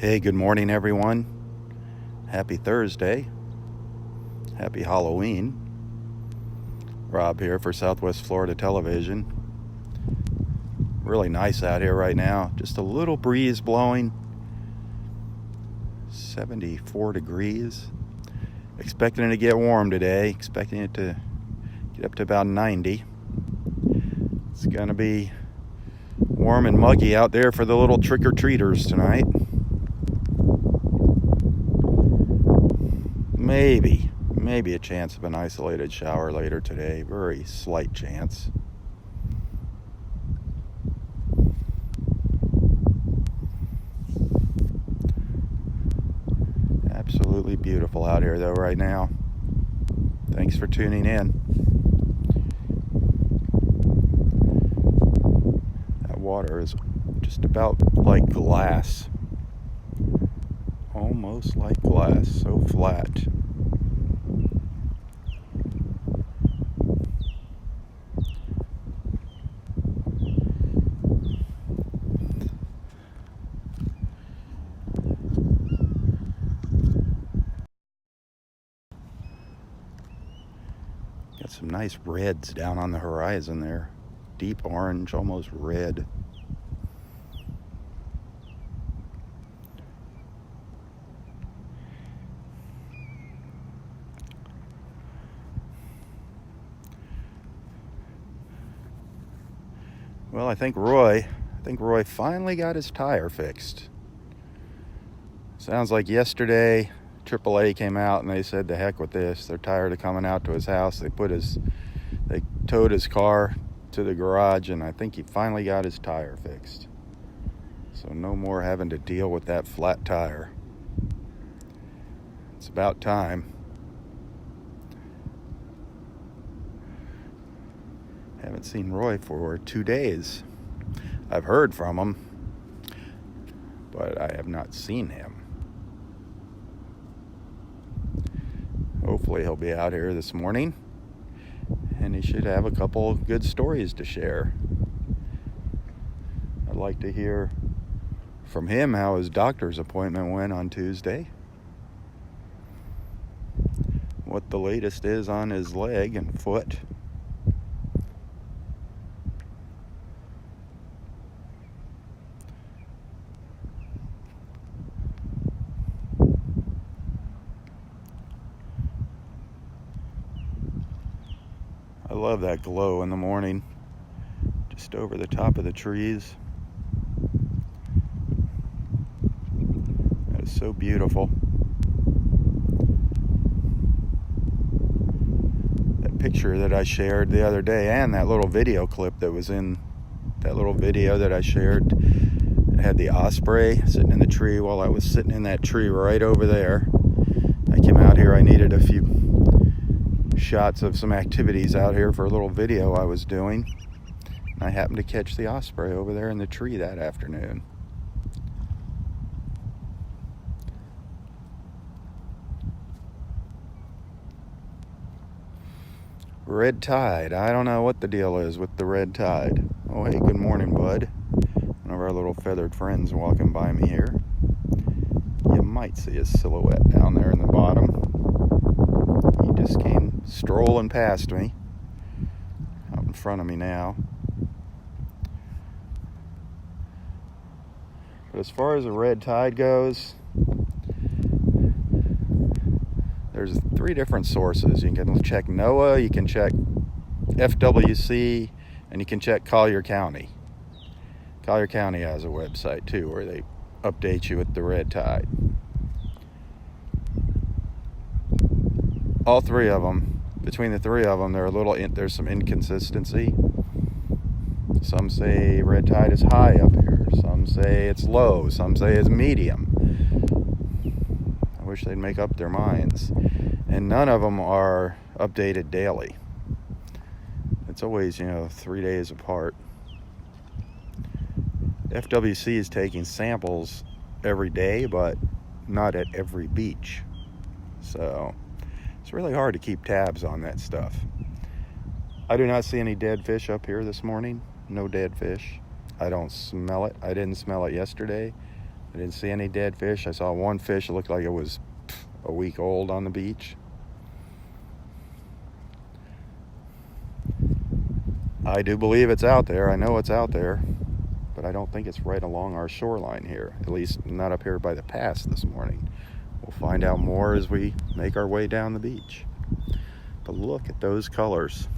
Hey, good morning, everyone. Happy Thursday. Happy Halloween. Rob here for Southwest Florida Television. Really nice out here right now. Just a little breeze blowing. 74 degrees. Expecting it to get warm today. Expecting it to get up to about 90. It's going to be warm and muggy out there for the little trick-or-treaters tonight. Maybe a chance of an isolated shower later today. Very slight chance. Absolutely beautiful out here though right now. Thanks for tuning in. That water is just about like glass. Almost like glass, so flat. Got some nice reds down on the horizon there. Deep orange, almost red. Well, I think Roy finally got his tire fixed. Sounds like yesterday AAA came out and they said the heck with this. They're tired of coming out to his house. They towed his car to the garage, and I think he finally got his tire fixed. So no more having to deal with that flat tire. It's about time. Haven't seen Roy for 2 days. I've heard from him, but I have not seen him. Hopefully he'll be out here this morning, and he should have a couple good stories to share. I'd like to hear from him how his doctor's appointment went on Tuesday, what the latest is on his leg and foot. I love that glow in the morning, just over the top of the trees. That is so beautiful. That picture that I shared the other day, and that little video clip that was in that little video that I shared, it had the osprey sitting in the tree while I was sitting in that tree right over there. I came out here, I needed a few shots of some activities out here for a little video I was doing. I happened to catch the osprey over there in the tree that afternoon. Red tide. I don't know what the deal is with the red tide. Oh, hey, good morning, bud. One of our little feathered friends walking by me here. You might see his silhouette down there in the bottom. He just came strolling past me, out in front of me now. But as far as the red tide goes, there's 3 different sources. You can check NOAA, you can check FWC, and you can check Collier County. Collier County has a website too where they update you with the red tide. All 3 of them, between the 3 of them, there's some inconsistency. Some say red tide is high up here. Some say it's low. Some say it's medium. I wish they'd make up their minds. And none of them are updated daily. It's always, 3 days apart. FWC is taking samples every day, but not at every beach. So it's really hard to keep tabs on that stuff. I do not see any dead fish up here this morning. No dead fish. I don't smell it. I didn't smell it yesterday. I didn't see any dead fish. I saw one fish. It looked like it was a week old on the beach. I do believe it's out there. I know it's out there, but I don't think it's right along our shoreline here, at least not up here by the pass this morning. We'll find out more as we make our way down the beach. But look at those colors.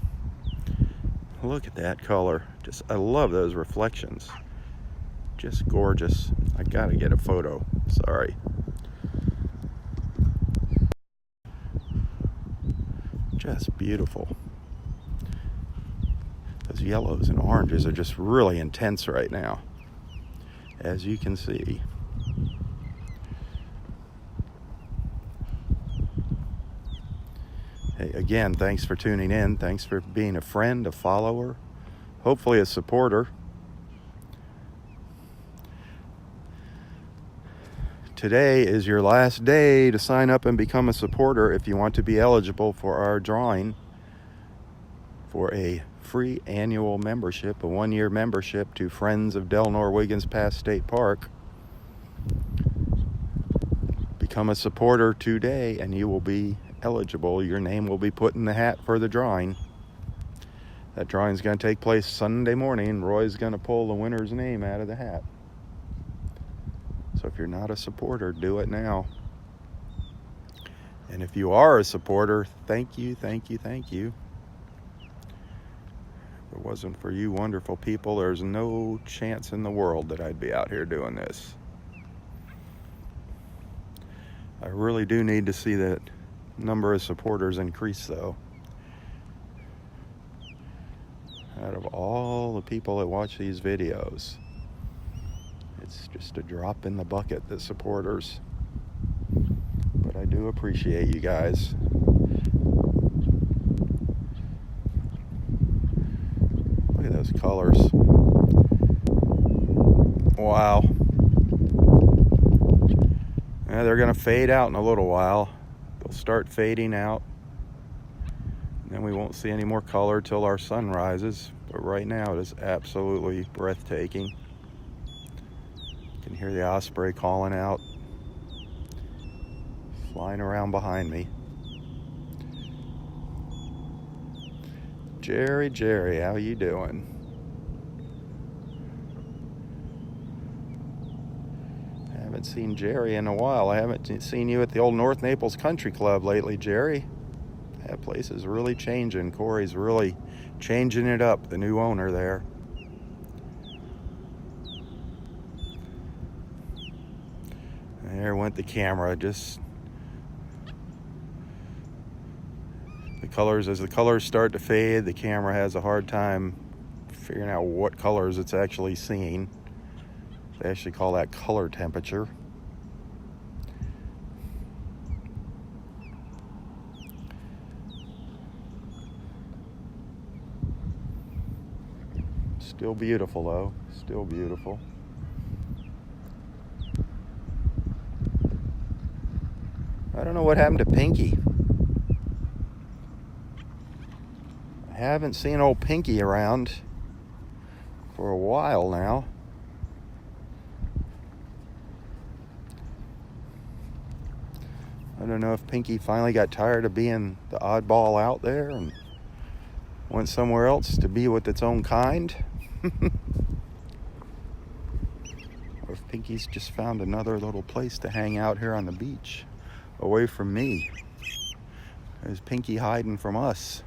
Look at that color. I love those reflections. Just gorgeous. I gotta get a photo. Sorry. Just beautiful. Those yellows and oranges are just really intense right now, as you can see. Hey, again, thanks for tuning in. Thanks for being a friend, a follower, hopefully a supporter. Today is your last day to sign up and become a supporter if you want to be eligible for our drawing for a free annual membership, a 1-year membership to Friends of Delnor Wiggins Pass State Park. Become a supporter today and you will be eligible. Your name will be put in the hat for the drawing. That drawing is going to take place Sunday morning. Roy's going to pull the winner's name out of the hat. So if you're not a supporter, do it now. And if you are a supporter, thank you, thank you, thank you. If it wasn't for you wonderful people, there's no chance in the world that I'd be out here doing this. I really do need to see that number of supporters increase, though. Out of all the people that watch these videos, it's just a drop in the bucket, the supporters. But I do appreciate you guys. Look at those colors. Wow. Yeah, they're going to fade out in a little while. They'll start fading out. And then we won't see any more color till our sun rises. But right now it is absolutely breathtaking. You can hear the osprey calling out, flying around behind me. Jerry, Jerry, how you doing? I haven't seen Jerry in a while. I haven't seen you at the old North Naples Country Club lately, Jerry. That place is really changing. Corey's really changing it up, the new owner there. There went the camera. Just the colors, as the colors start to fade, the camera has a hard time figuring out what colors it's actually seeing. They actually call that color temperature. Still beautiful, though. Still beautiful. I don't know what happened to Pinky. I haven't seen old Pinky around for a while now. I don't know if Pinky finally got tired of being the oddball out there and went somewhere else to be with its own kind. Or if Pinky's just found another little place to hang out here on the beach, away from me. Is Pinky hiding from us?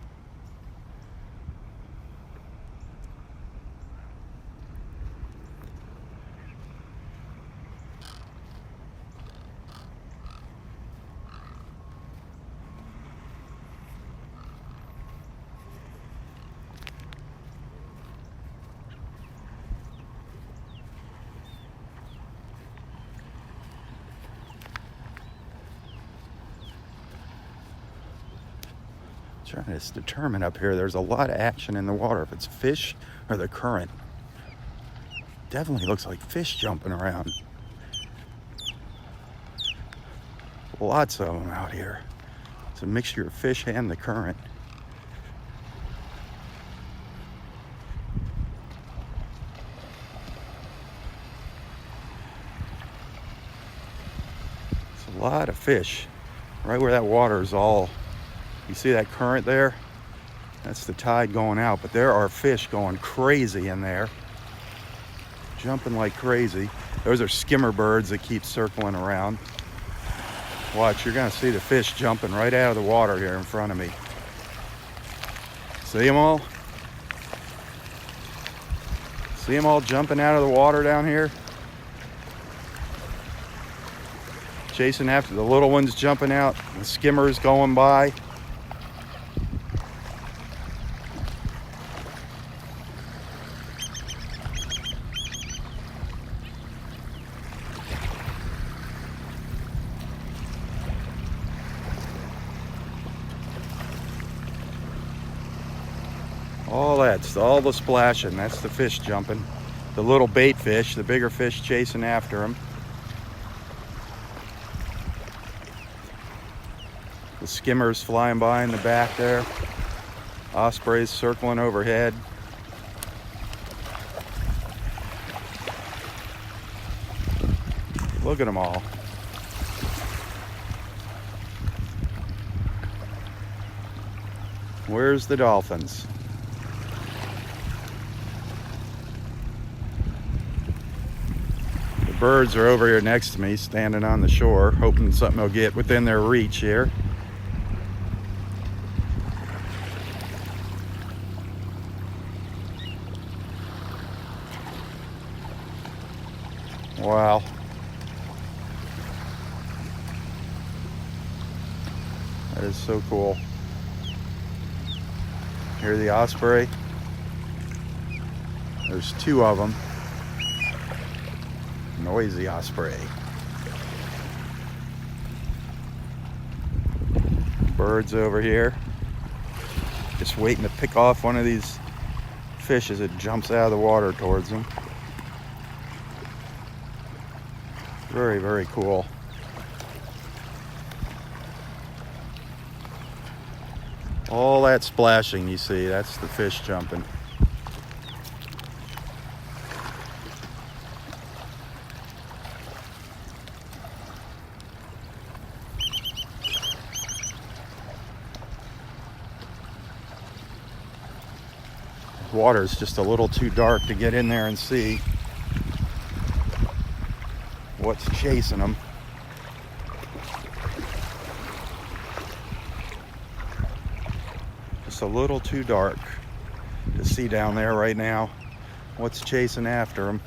Trying to determine up here, there's a lot of action in the water, if it's fish or the current. Definitely looks like fish jumping around. Lots of them out here. It's a mixture of fish and the current. A lot of fish right where that water is all. You see that current there? That's the tide going out, but there are fish going crazy in there, jumping like crazy. Those are skimmer birds that keep circling around. Watch, you're gonna see the fish jumping right out of the water here in front of me. See them all? See them all jumping out of the water down here? Chasing after the little ones jumping out, the skimmers going by. All the splashing, that's the fish jumping. The little bait fish, the bigger fish chasing after them. The skimmers flying by in the back there. Ospreys circling overhead. Look at them all. Where's the dolphins? The birds are over here next to me, standing on the shore, hoping something will get within their reach here. Wow. That is so cool. Hear the osprey? There's two of them. Noisy osprey. Birds over here. Just waiting to pick off one of these fish as it jumps out of the water towards them. Very, very cool. All that splashing you see, that's the fish jumping. The water's just a little too dark to get in there and see what's chasing them. Just a little too dark to see down there right now what's chasing after them.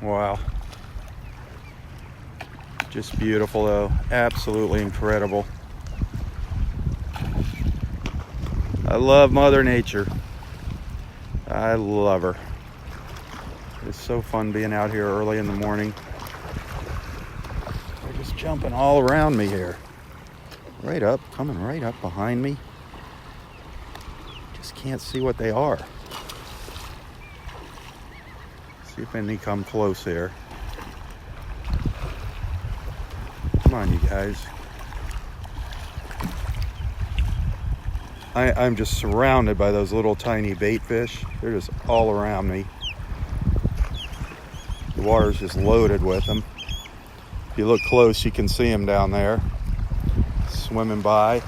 Wow. Just beautiful though, absolutely incredible. I love Mother Nature. I love her. It's so fun being out here early in the morning. They're just jumping all around me here. Right up, coming right up behind me. Just can't see what they are. See if any come close here. Come on, you guys. I'm just surrounded by those little tiny bait fish. They're just all around me. The water's just loaded with them. If you look close, you can see them down there, swimming by.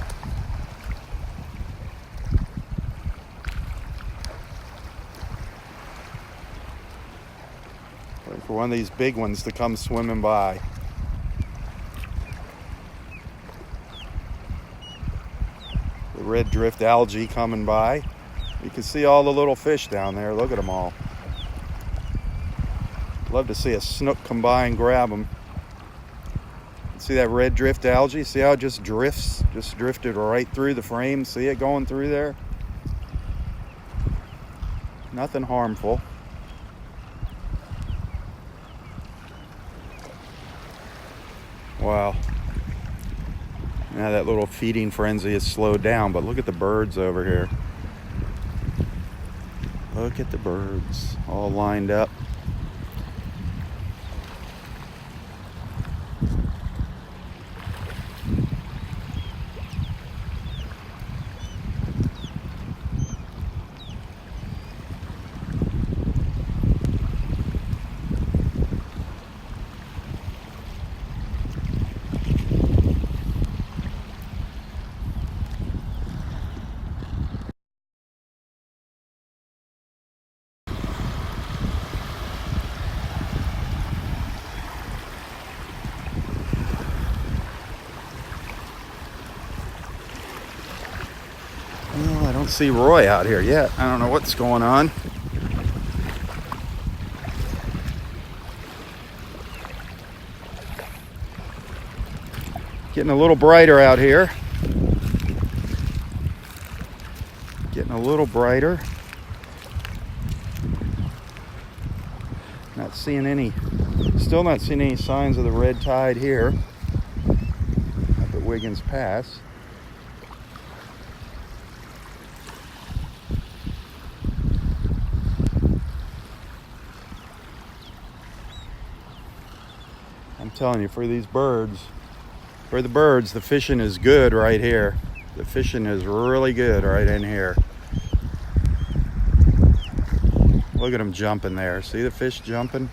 Wait for one of these big ones to come swimming by. The red drift algae coming by. You can see all the little fish down there. Look at them all. Love to see a snook come by and grab them. See that red drift algae? See how it just drifts? Just drifted right through the frame. See it going through there? Nothing harmful. Wow. Now that little feeding frenzy is slowed down, but look at the birds over here. Look at the birds all lined up. don't see Roy out here yet. I don't know what's going on. Getting a little brighter out here. Getting a little brighter. Not seeing any, still not seeing any signs of the red tide here up at Wiggins Pass. I'm telling you, for these birds, for the birds, the fishing is good right here. The fishing is really good right in here. Look at them jumping there. See the fish jumping?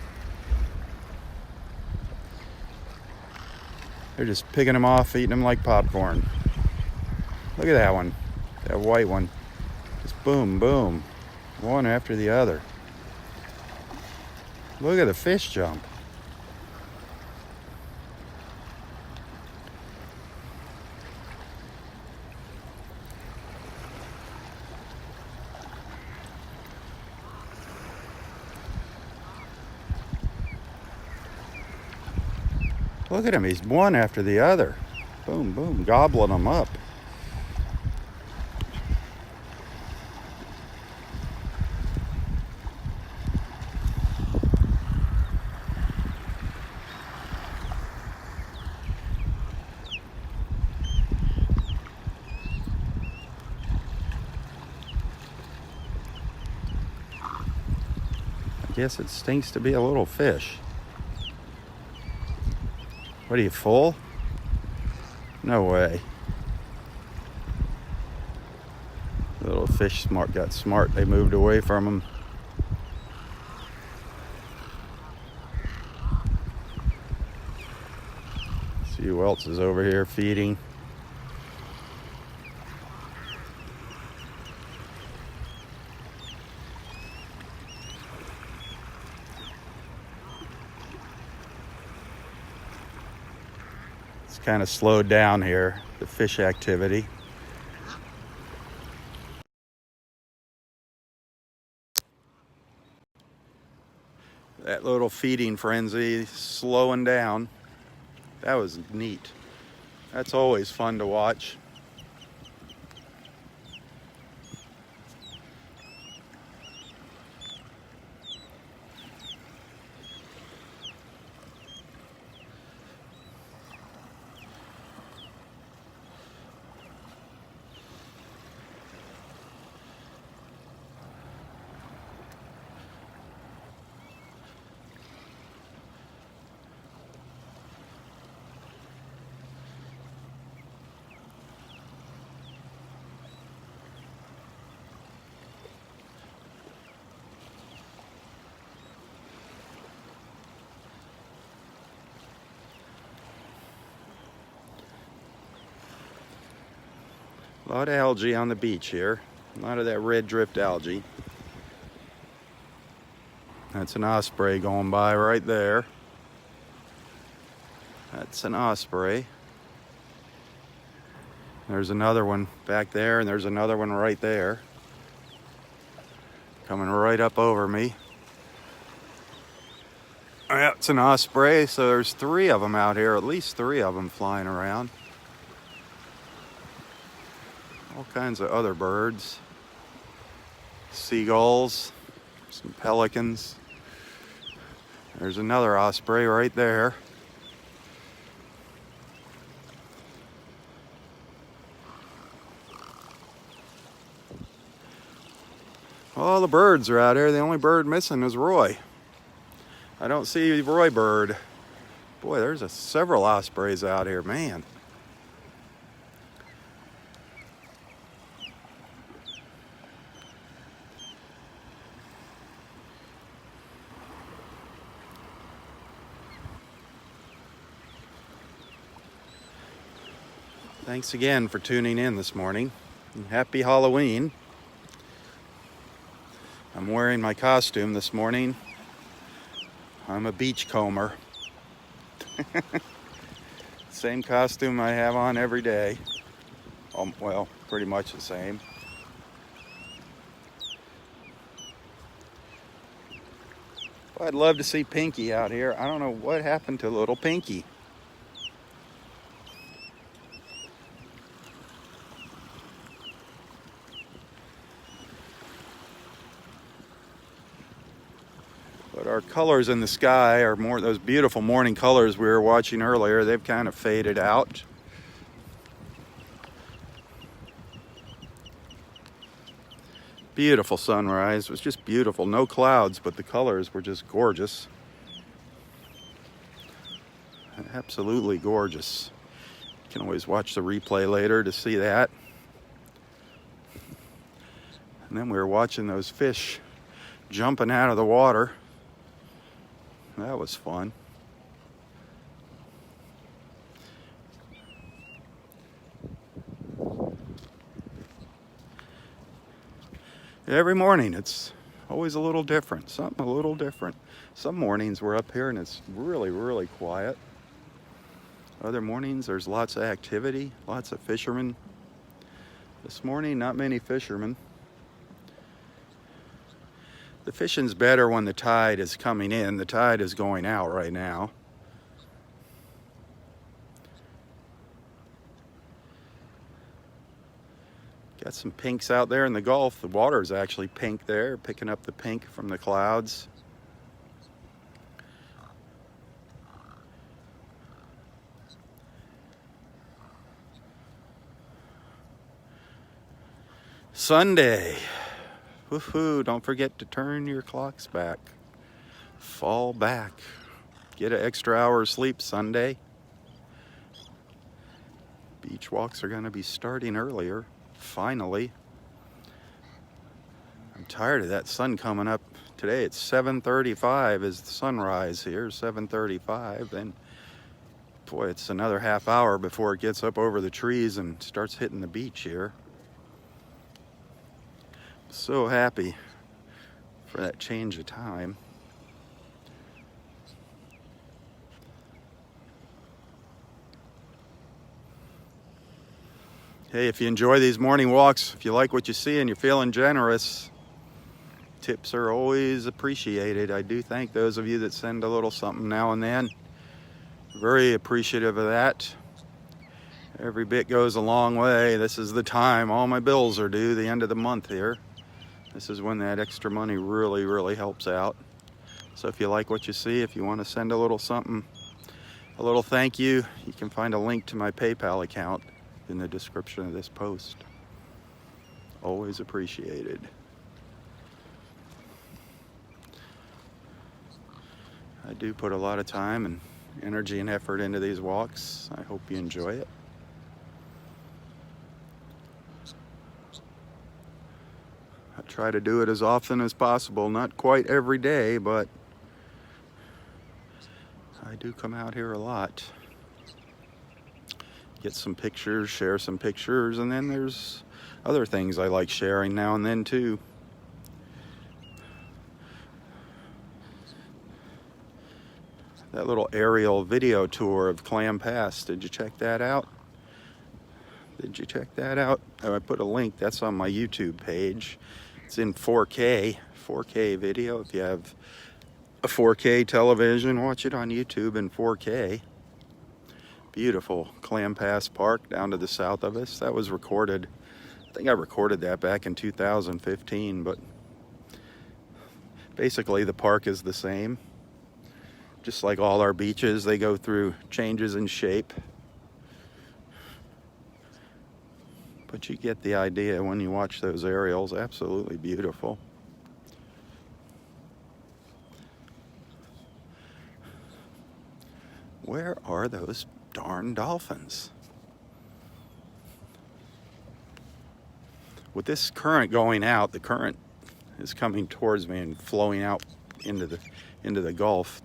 They're just picking them off, eating them like popcorn. Look at that one, that white one. Just boom, boom, one after the other. Look at the fish jump. Look at him, he's one after the other. Boom, boom, gobbling them up. I guess it stinks to be a little fish. What are you, full? No way. The little fish got smart. They moved away from him. See who else is over here feeding. Kind of slowed down here, the fish activity. That little feeding frenzy slowing down. That was neat. That's always fun to watch. A lot of algae on the beach here. A lot of that red drift algae. That's an osprey going by right there. That's an osprey. There's another one back there, and there's another one right there. Coming right up over me. That's an osprey, so there's 3 of them out here, at least 3 of them flying around. All kinds of other birds. Seagulls, some pelicans. There's another osprey right there. All the birds are out here. The only bird missing is Roy. I don't see Roy bird. Boy, there's several ospreys out here, man. Thanks again for tuning in this morning. Happy Halloween. I'm wearing my costume this morning. I'm a beachcomber. Same costume I have on every day. Well, pretty much the same. I'd love to see Pinky out here. I don't know what happened to little Pinky. But our colors in the sky are more those beautiful morning colors we were watching earlier. They've kind of faded out. Beautiful sunrise. It was just beautiful. No clouds, but the colors were just gorgeous. Absolutely gorgeous. You can always watch the replay later to see that. And then we were watching those fish jumping out of the water. That was fun. Every morning it's always a little different, something a little different. Some mornings we're up here and it's really, really quiet. Other mornings there's lots of activity, lots of fishermen. This morning, not many fishermen. The fishing's better when the tide is coming in. The tide is going out right now. Got some pinks out there in the Gulf. The water is actually pink there, picking up the pink from the clouds. Sunday. Woohoo, don't forget to turn your clocks back. Fall back. Get an extra hour of sleep Sunday. Beach walks are going to be starting earlier. Finally. I'm tired of that sun coming up. Today it's 7:35 is the sunrise here, 7:35. Then, boy, it's another half hour before it gets up over the trees and starts hitting the beach here. So happy for that change of time. Hey, if you enjoy these morning walks, if you like what you see and you're feeling generous, tips are always appreciated. I do thank those of you that send a little something now and then. Very appreciative of that. Every bit goes a long way. This is the time all my bills are due, the end of the month here. This is when that extra money really, really helps out. So if you like what you see, if you want to send a little something, a little thank you, you can find a link to my PayPal account in the description of this post. Always appreciated. I do put a lot of time and energy and effort into these walks. I hope you enjoy it. I try to do it as often as possible, not quite every day, but I do come out here a lot. Get some pictures, share some pictures, and then there's other things I like sharing now and then too. That little aerial video tour of Clam Pass, did you check that out? Did you check that out? Oh, I put a link, that's on my YouTube page. It's in 4K video. If you have a 4K television, watch it on YouTube in 4K. Beautiful Clam Pass Park down to the south of us. That was recorded, I think I recorded that back in 2015, but basically the park is the same. Just like all our beaches, they go through changes in shape. But you get the idea when you watch those aerials. Absolutely beautiful. Where are those darn dolphins? With this current going out, the current is coming towards me and flowing out into the Gulf.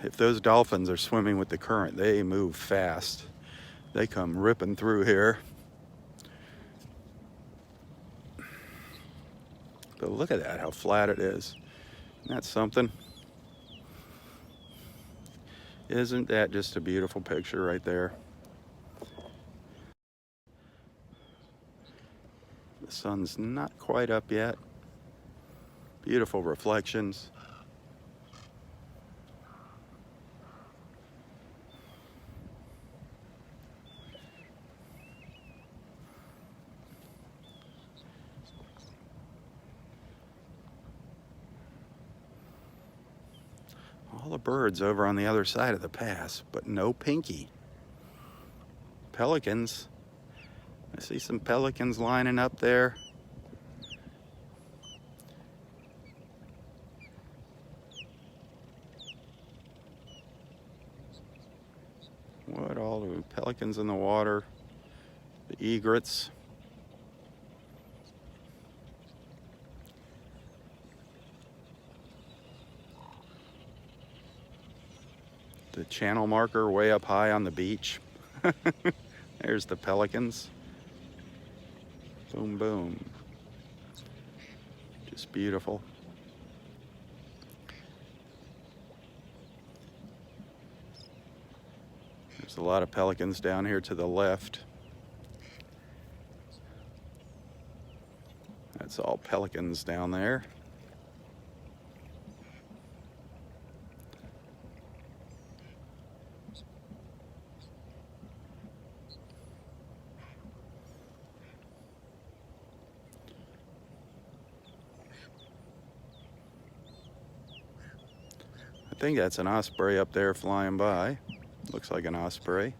If those dolphins are swimming with the current, they move fast. They come ripping through here. But look at that, how flat it is. Isn't that something? Isn't that just a beautiful picture right there? The sun's not quite up yet. Beautiful reflections. All the birds over on the other side of the pass, but no pinky. Pelicans. I see some pelicans lining up there. What all the pelicans in the water, the egrets. The channel marker way up high on the beach. There's the pelicans. Boom, boom. Just beautiful. There's a lot of pelicans down here to the left. That's all pelicans down there. I think that's an osprey up there flying by. Looks like an osprey.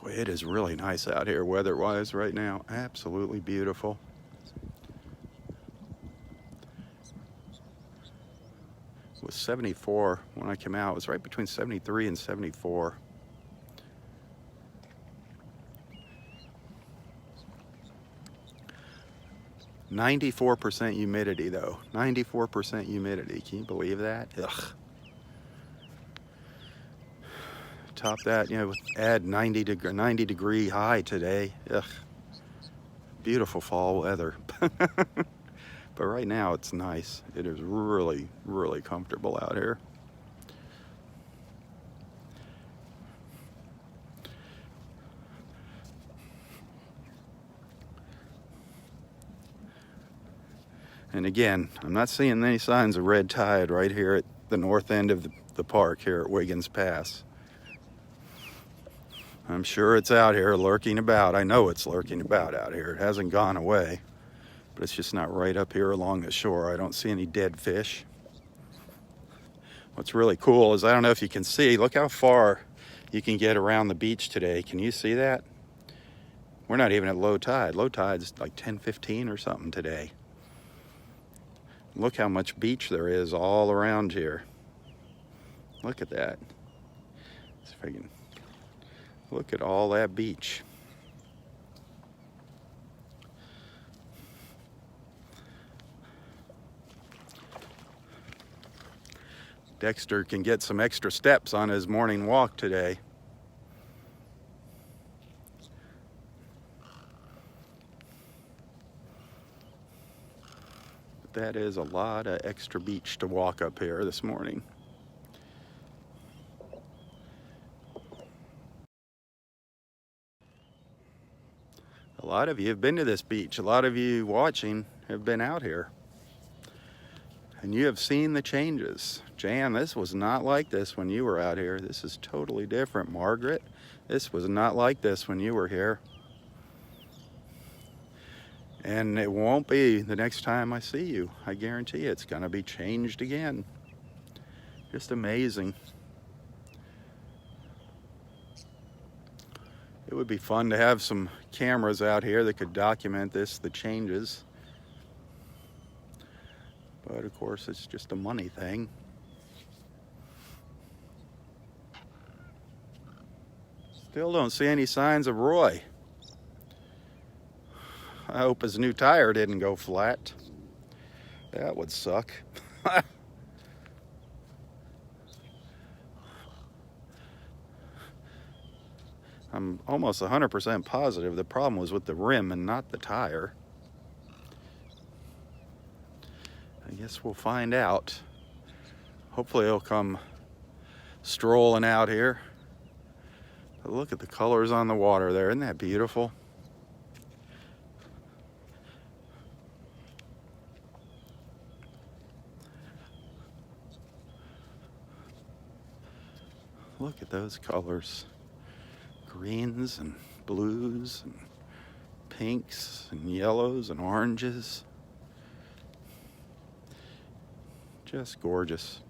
Boy, it is really nice out here weather-wise right now. Absolutely beautiful. It was 74 when I came out. It was right between 73 and 74. %, humidity though. 94% humidity. Can you believe that? Ugh. Top that, add 90 degree high today. Ugh. Beautiful fall weather. But right now it's nice. It is really, really comfortable out here. And again, I'm not seeing any signs of red tide right here at the north end of the park here at Wiggins Pass. I'm sure it's out here lurking about. I know it's lurking about out here. It hasn't gone away, but it's just not right up here along the shore. I don't see any dead fish. What's really cool is, I don't know if you can see, look how far you can get around the beach today. Can you see that? We're not even at low tide. Low tide's like 10:15 or something today. Look how much beach there is all around here. Look at that. See if I can look at all that beach. Dexter can get some extra steps on his morning walk today. That is a lot of extra beach to walk up here this morning. A lot of you have been to this beach. A lot of you watching have been out here. And you have seen the changes. Jan, this was not like this when you were out here. This is totally different. Margaret, this was not like this when you were here. And it won't be the next time I see you. I guarantee it's going to be changed again. Just amazing. It would be fun to have some cameras out here that could document the changes. But of course, it's just a money thing. Still don't see any signs of Roy. I hope his new tire didn't go flat. That would suck. I'm almost 100% positive the problem was with the rim and not the tire. I guess we'll find out. Hopefully he'll come strolling out here. But look at the colors on the water there. Isn't that beautiful? Look at those colors. Greens and blues and pinks and yellows and oranges. Just gorgeous.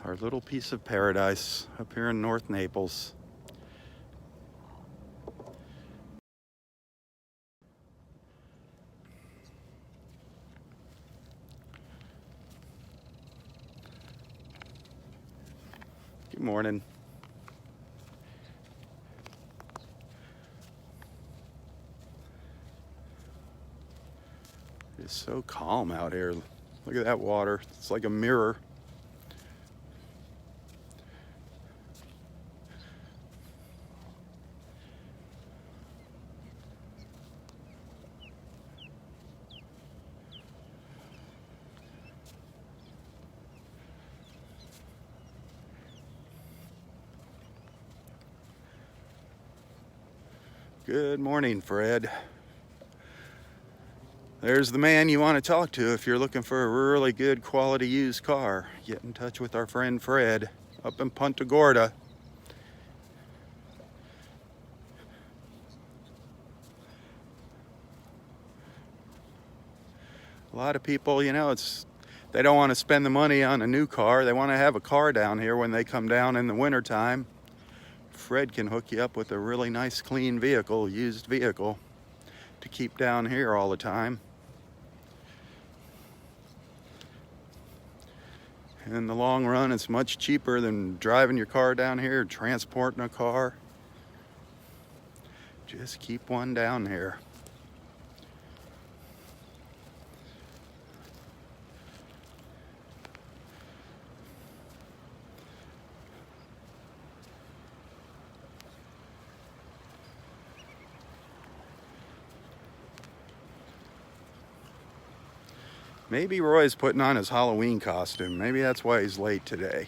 Our little piece of paradise up here in North Naples. Good morning. It's so calm out here. Look at that water. It's like a mirror. Good morning, Fred. There's the man you want to talk to if you're looking for a really good quality used car. Get in touch with our friend Fred up in Punta Gorda. A lot of people, you know, they don't want to spend the money on a new car. They want to have a car down here when they come down in the wintertime. Fred can hook you up with a really nice, clean vehicle, used vehicle, to keep down here all the time. In the long run, it's much cheaper than driving your car down here, transporting a car. Just keep one down here. Maybe Roy's putting on his Halloween costume. Maybe that's why he's late today.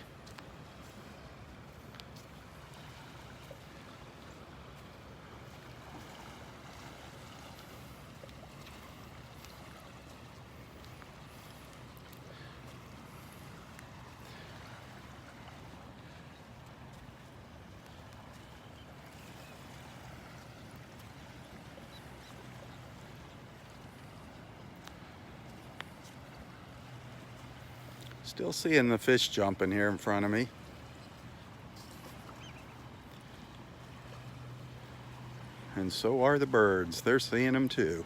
Still seeing the fish jumping here in front of me. And so are the birds. They're seeing them too.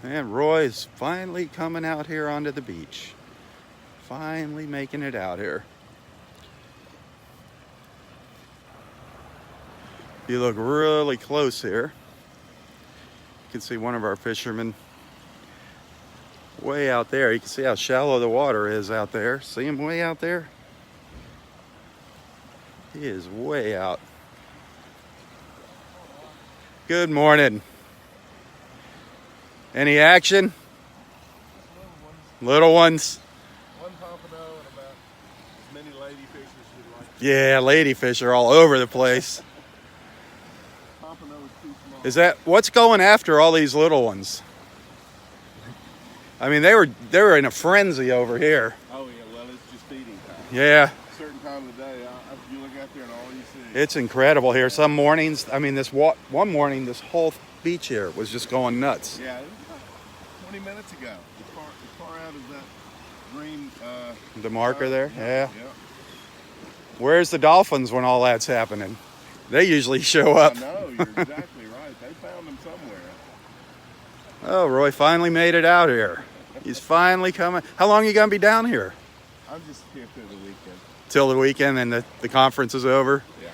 And Roy's finally coming out here onto the beach. Finally making it out here. If you look really close here, you can see one of our fishermen way out there. You can see how shallow the water is out there. See him way out there? He is way out. Good morning. Any action? Little ones. One pompano and about as many ladyfish as you'd like. Yeah, ladyfish are all over the place. Pompano is too small. Is that what's going after all these little ones? I mean, they were in a frenzy over here. Oh yeah, well it's just feeding time. Yeah. A certain time of the day, you look out there and all you see. It's incredible here. Some mornings, I mean, one morning, this whole beach here was just going nuts. Yeah, it was about 20 minutes ago. As far out as that green. The marker there? Yeah. Yeah. Where's the dolphins when all that's happening? They usually show up. I know, you're exactly right. They found them somewhere. Oh, Roy finally made it out here. He's finally coming. How long are you going to be down here? I'm just here through the weekend. Till the weekend and the conference is over? Yeah.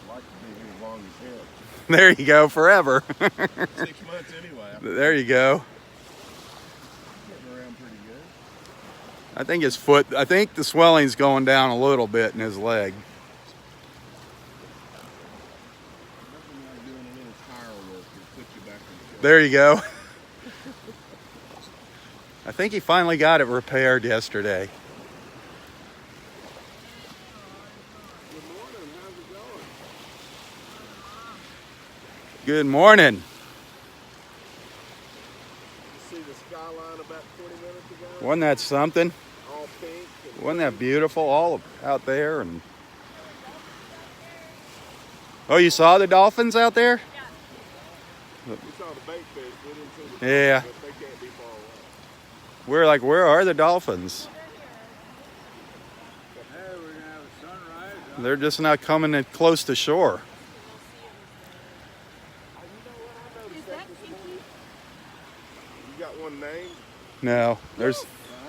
I'd like to be here as long as hell. There you go, forever. 6 months anyway. There you go. Getting around pretty good. I think his foot, I think the swelling's going down a little bit in his leg. Nothing like doing a little tire work to put you back in shape. There you go. I think he finally got it repaired yesterday. Good morning. How's it going? Good morning. You see the skyline about 20 minutes ago? Wasn't that something? All pink. And Wasn't that beautiful? All out there. And oh, you saw the dolphins out there? we saw the bait fish. We didn't see the Yeah. dolphins, but they can't be far away. We're like, where are the dolphins? Hey, we're gonna have a sunrise. They're just not coming in close to shore. Is that Pinky? You got one named? No, there's.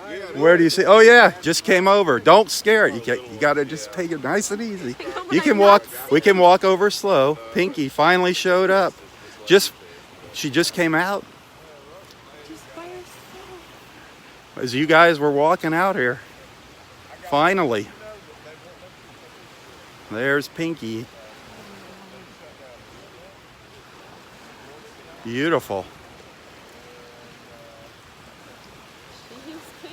Yeah. Where do you see? Oh yeah, just came over. Don't scare it. You gotta just take it nice and easy. You can walk. We can walk over slow. Pinky finally showed up. She just came out Just by herself. as you guys were walking out here. Finally, there's Pinky. Beautiful.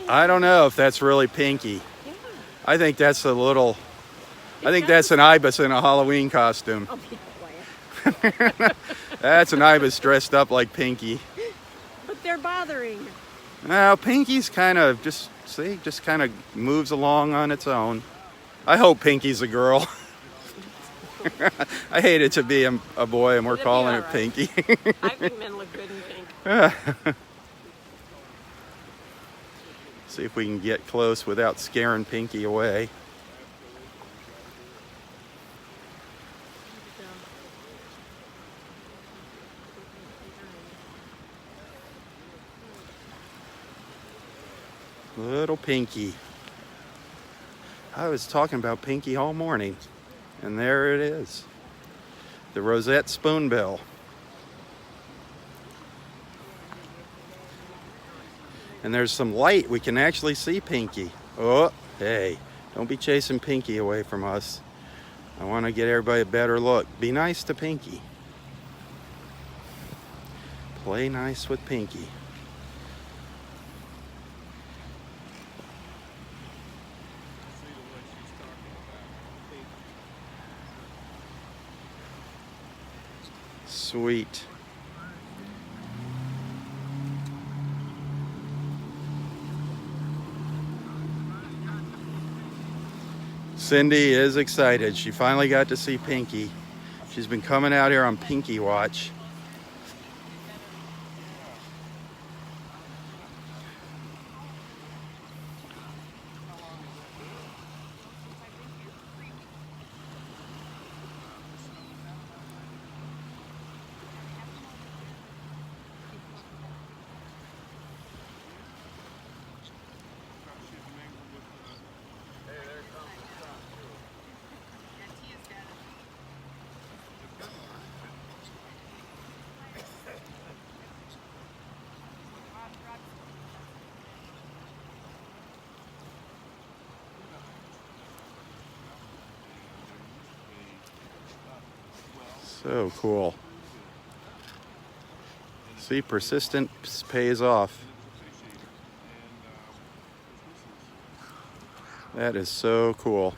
I don't know if that's really Pinky. Yeah. I think that's a little. I think that's an ibis in a Halloween costume. I'll be quiet. That's an ibis dressed up like Pinky. But they're bothering. Now, Pinky's kind of just kind of moves along on its own. I hope Pinky's a girl. I hate it to be a boy and we're It'll be calling all it right. Pinky. I think men look good in pink. See if we can get close without scaring Pinky away. Little Pinky. I was talking about Pinky all morning, and there it is. The rosette spoonbill. And there's some light. We can actually see Pinky. Oh, hey, don't be chasing Pinky away from us. I want to get everybody a better look. Be nice to Pinky. Play nice with Pinky. Sweet. Cindy is excited. She finally got to see Pinky. She's been coming out here on Pinky watch. So cool. See, persistence pays off. That is so cool.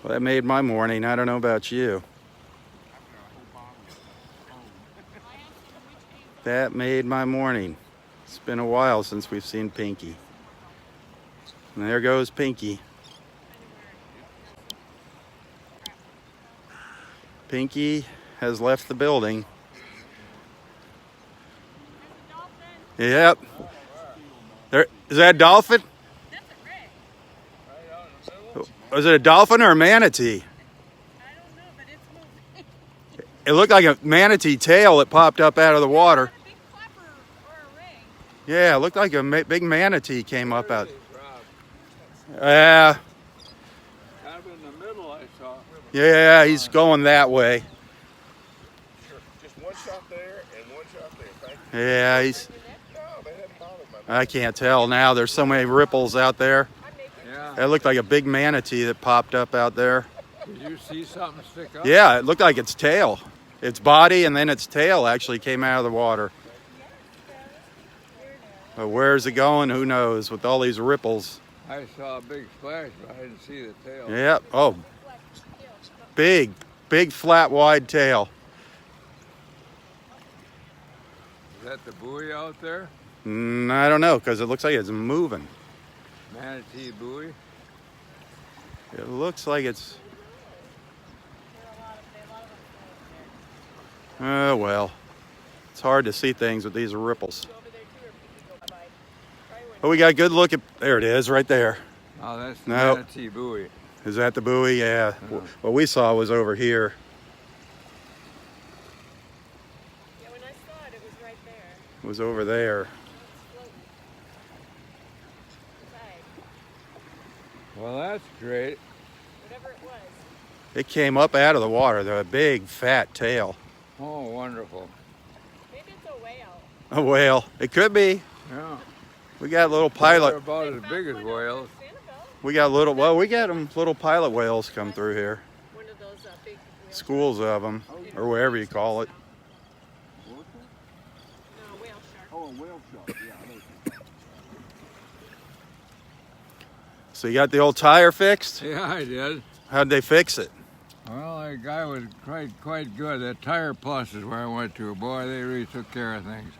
Well, that made my morning. I don't know about you. That made my morning. It's been a while since we've seen Pinky. And there goes Pinky. Pinky has left the building. Yep. There is that a dolphin? That's a ray. Was it a dolphin or a manatee? I don't know, but it's moving. It looked like a manatee tail that popped up out of the water. A big clapper or a ray. Yeah, it looked like a big manatee came up out. Yeah, Kind of in the middle, I saw. yeah, he's going that way. Yeah, he's. No, they hadn't bothered my I can't tell now. There's so many ripples out there. Yeah. It looked like a big manatee that popped up out there. Did you see something stick up? Yeah, it looked like its tail. Its body and then its tail actually came out of the water. But where's it going? Who knows with all these ripples. I saw a big splash, but I didn't see the tail. Yep. Oh, big flat wide tail. Is that the buoy out there? I don't know because it looks like it's moving. Manatee buoy? It looks like it's. Oh well, it's hard to see things with these ripples. Oh, we got a good look at. There it is, right there. Oh, that's the Nope. manatee buoy. Is that the buoy? Yeah. What we saw was over here. Yeah, when I saw it, it was right there. It was over there. Well, that's great. Whatever it was. It came up out of the water. The big fat tail. Oh, wonderful. Maybe it's a whale. A whale. It could be. Yeah. We got little They're pilot. about as big as whales. We got little. Well, we got them little pilot whales come through here. One of those big whales. Schools of them, or whatever you call it. No, whale shark. Oh, a whale shark. Yeah, I know. So you got the old tire fixed? Yeah, I did. How'd they fix it? Well, the guy was quite good. That Tire Plus is where I went to. Boy, they really took care of things.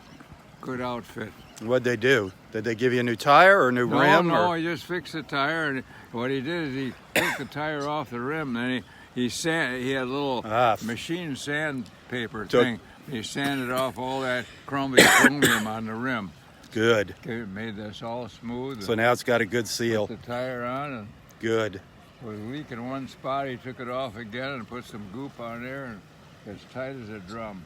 Good outfit. What'd they do? Did they give you a new tire or a new rim? No, Or? he just fixed the tire, and what he did is he took the tire off the rim, then he had a little machine sandpaper Took- thing. He sanded off all that crumbly chromium on the rim. Good. It made this all smooth. So now it's got a good seal. Put the tire on, and Good. it was leaking one spot. He took it off again and put some goop on there, and as tight as a drum.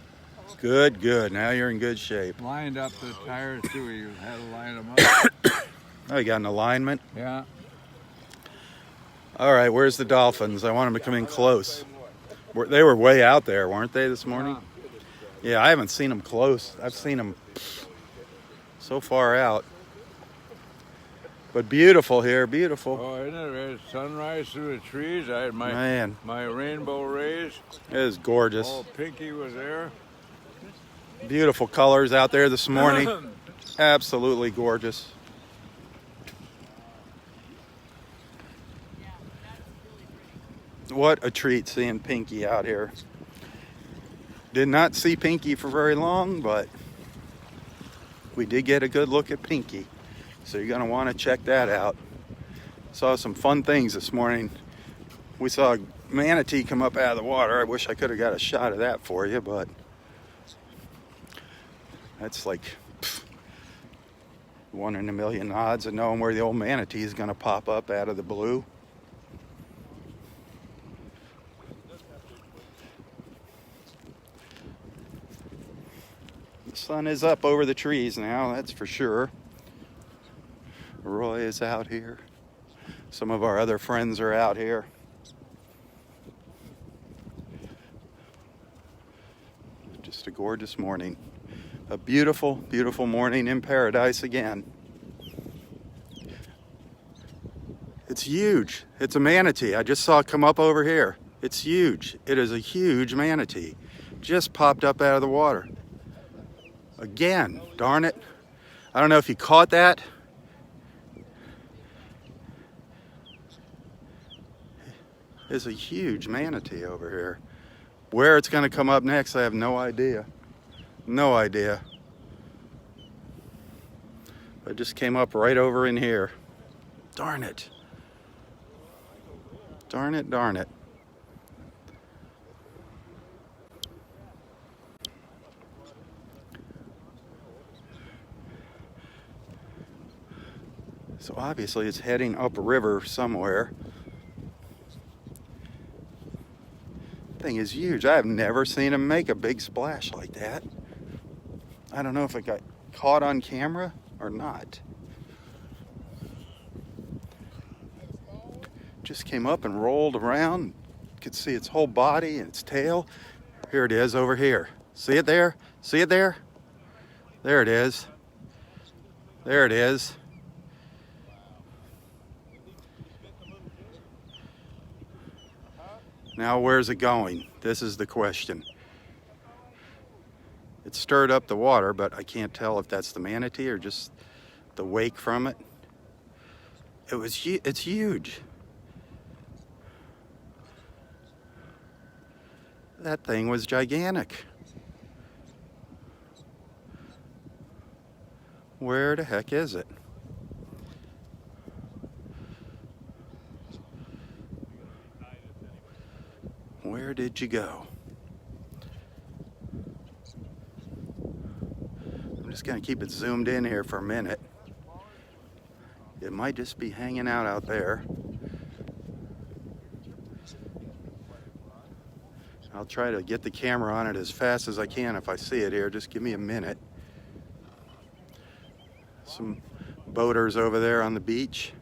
Good, good. Now you're in good shape. Lined up the tires too. He had to line them up. Oh, you got an alignment? Yeah. All right, where's the dolphins? I want them to come in close. They were way out there, weren't they, this morning? Yeah, I haven't seen them close. I've seen them so far out. But beautiful here, beautiful. Oh, isn't it? There's sunrise through the trees. I had Man, my rainbow rays. it is gorgeous. Oh, Pinky was there. Beautiful colors out there this morning. Absolutely gorgeous. What a treat seeing Pinky out here. Did not see Pinky for very long, but we did get a good look at Pinky. So you're going to want to check that out. Saw some fun things this morning. We saw a manatee come up out of the water. I wish I could have got a shot of that for you, but that's like 1 in a million odds of knowing where the old manatee is going to pop up out of the blue. The sun is up over the trees now, that's for sure. Roy is out here. Some of our other friends are out here. Just a gorgeous morning. A beautiful, beautiful morning in paradise again. It's huge. It's a manatee. I just saw it come up over here. It's huge. It is a huge manatee. Just popped up out of the water. Again, darn it. I don't know if you caught that. There's a huge manatee over here. Where it's going to come up next, I have no idea. No idea. It just came up right over in here. Darn it. Darn it, darn it. So obviously it's heading upriver somewhere. Thing is huge. I have never seen him make a big splash like that. I don't know if it got caught on camera or not. Just came up and rolled around. You could see its whole body and its tail. Here it is over here. See it there? See it there? There it is. There it is. Now where's it going? This is the question. It stirred up the water, but I can't tell if that's the manatee or just the wake from it. It's huge. That thing was gigantic. Where the heck is it? Where did you go? I'm just gonna keep it zoomed in here for a minute. It might just be hanging out there. I'll try to get the camera on it as fast as I can if I see it here. Just give me a minute. Some boaters over there on the beach.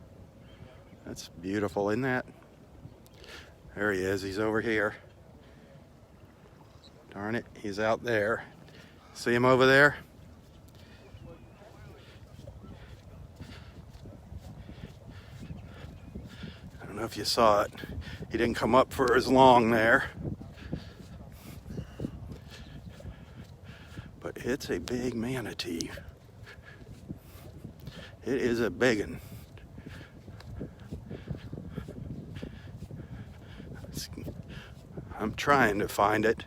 That's beautiful, isn't that? There he is, he's over here. Darn it, he's out there. See him over there? I don't know if you saw it. He didn't come up for as long there. But it's a big manatee. It is a big one. I'm trying to find it.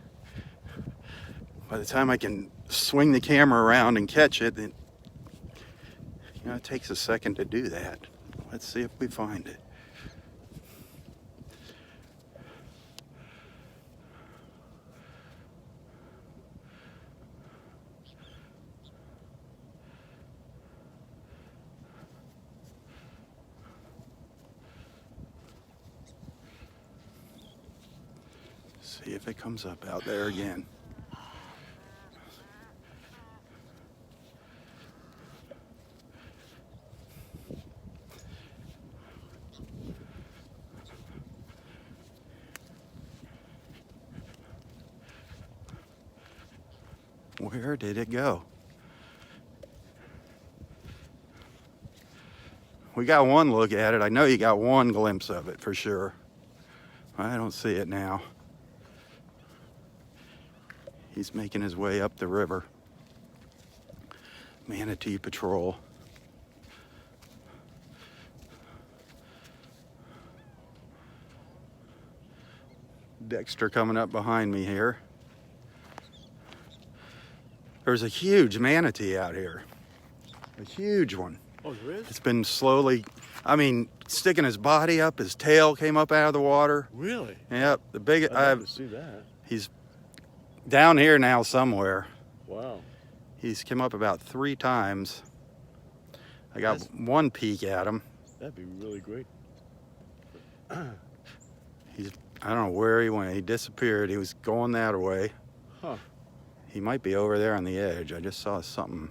By the time I can swing the camera around and catch it, it takes a second to do that. Let's see if we find it. See if it comes up out there again. Where did it go? We got one look at it. I know you got one glimpse of it for sure. I don't see it now. He's making his way up the river. Manatee Patrol. Dexter coming up behind me here. There's a huge manatee out here. A huge one. Oh, there is? It's been slowly, sticking his body up. His tail came up out of the water. Really? Yep. The big, I'd love to see that. he's down here now somewhere. Wow. He's come up about 3 times. I got one peek at him. That'd be really great. I don't know where he went. He disappeared. He was going that way. Huh. He might be over there on the edge. I just saw something.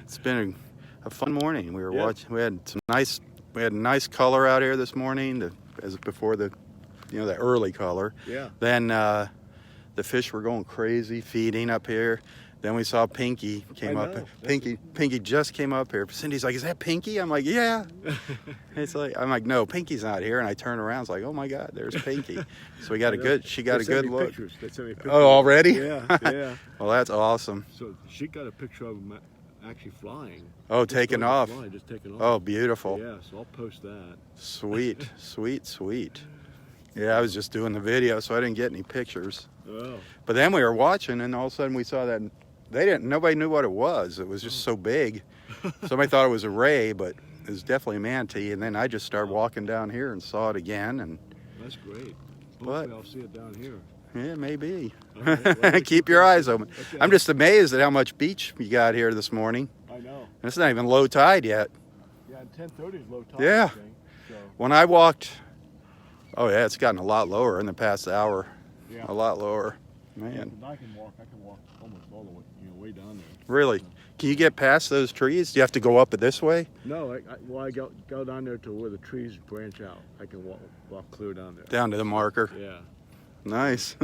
It's been a fun morning. We were watching. We had nice color out here this morning. As before the early color. Yeah. Then the fish were going crazy feeding up here. Then we saw Pinky came up. Pinky just came up here. Cindy's like, "Is that Pinky?" I'm like, "Yeah." I'm like, "No, Pinky's not here." And I turn around, it's like, "Oh my God, there's Pinky." So she got a good look. Oh, already? Yeah. Well, that's awesome. So she got a picture of him actually flying. Oh, taking off. Just taking off. Oh, beautiful. Yeah, so I'll post that. Sweet, sweet. Yeah, I was just doing the video, so I didn't get any pictures. Oh. But then we were watching, and all of a sudden we saw that nobody knew what it was. It was just so big. Somebody thought it was a ray, but it was definitely a manatee. And then I just started walking down here and saw it again. And that's great. But I'll see it down here. Yeah, maybe. Right, well, Keep your eyes open. Okay. I'm just amazed at how much beach you got here this morning. I know. And it's not even low tide yet. Yeah, 10:30 is low tide. Yeah. I think, so. When I walked, oh yeah, it's gotten a lot lower in the past hour. Yeah. A lot lower. Man. I can walk almost all the way, way down there. Really? Can you get past those trees? Do you have to go up it this way? No, I go down there to where the trees branch out. I can walk clear down there. Down to the marker. Yeah. Nice.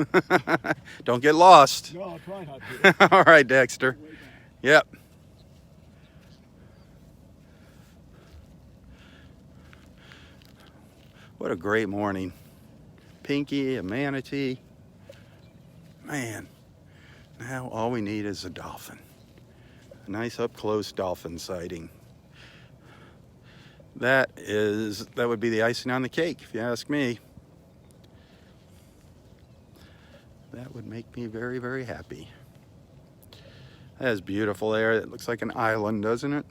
Don't get lost. No, I'll try not to. All right, Dexter. Yep. What a great morning. Pinky, a manatee. Man, now all we need is a dolphin. A nice up-close dolphin sighting. That would be the icing on the cake, if you ask me. That would make me very, very happy. That is beautiful there. It looks like an island, doesn't it?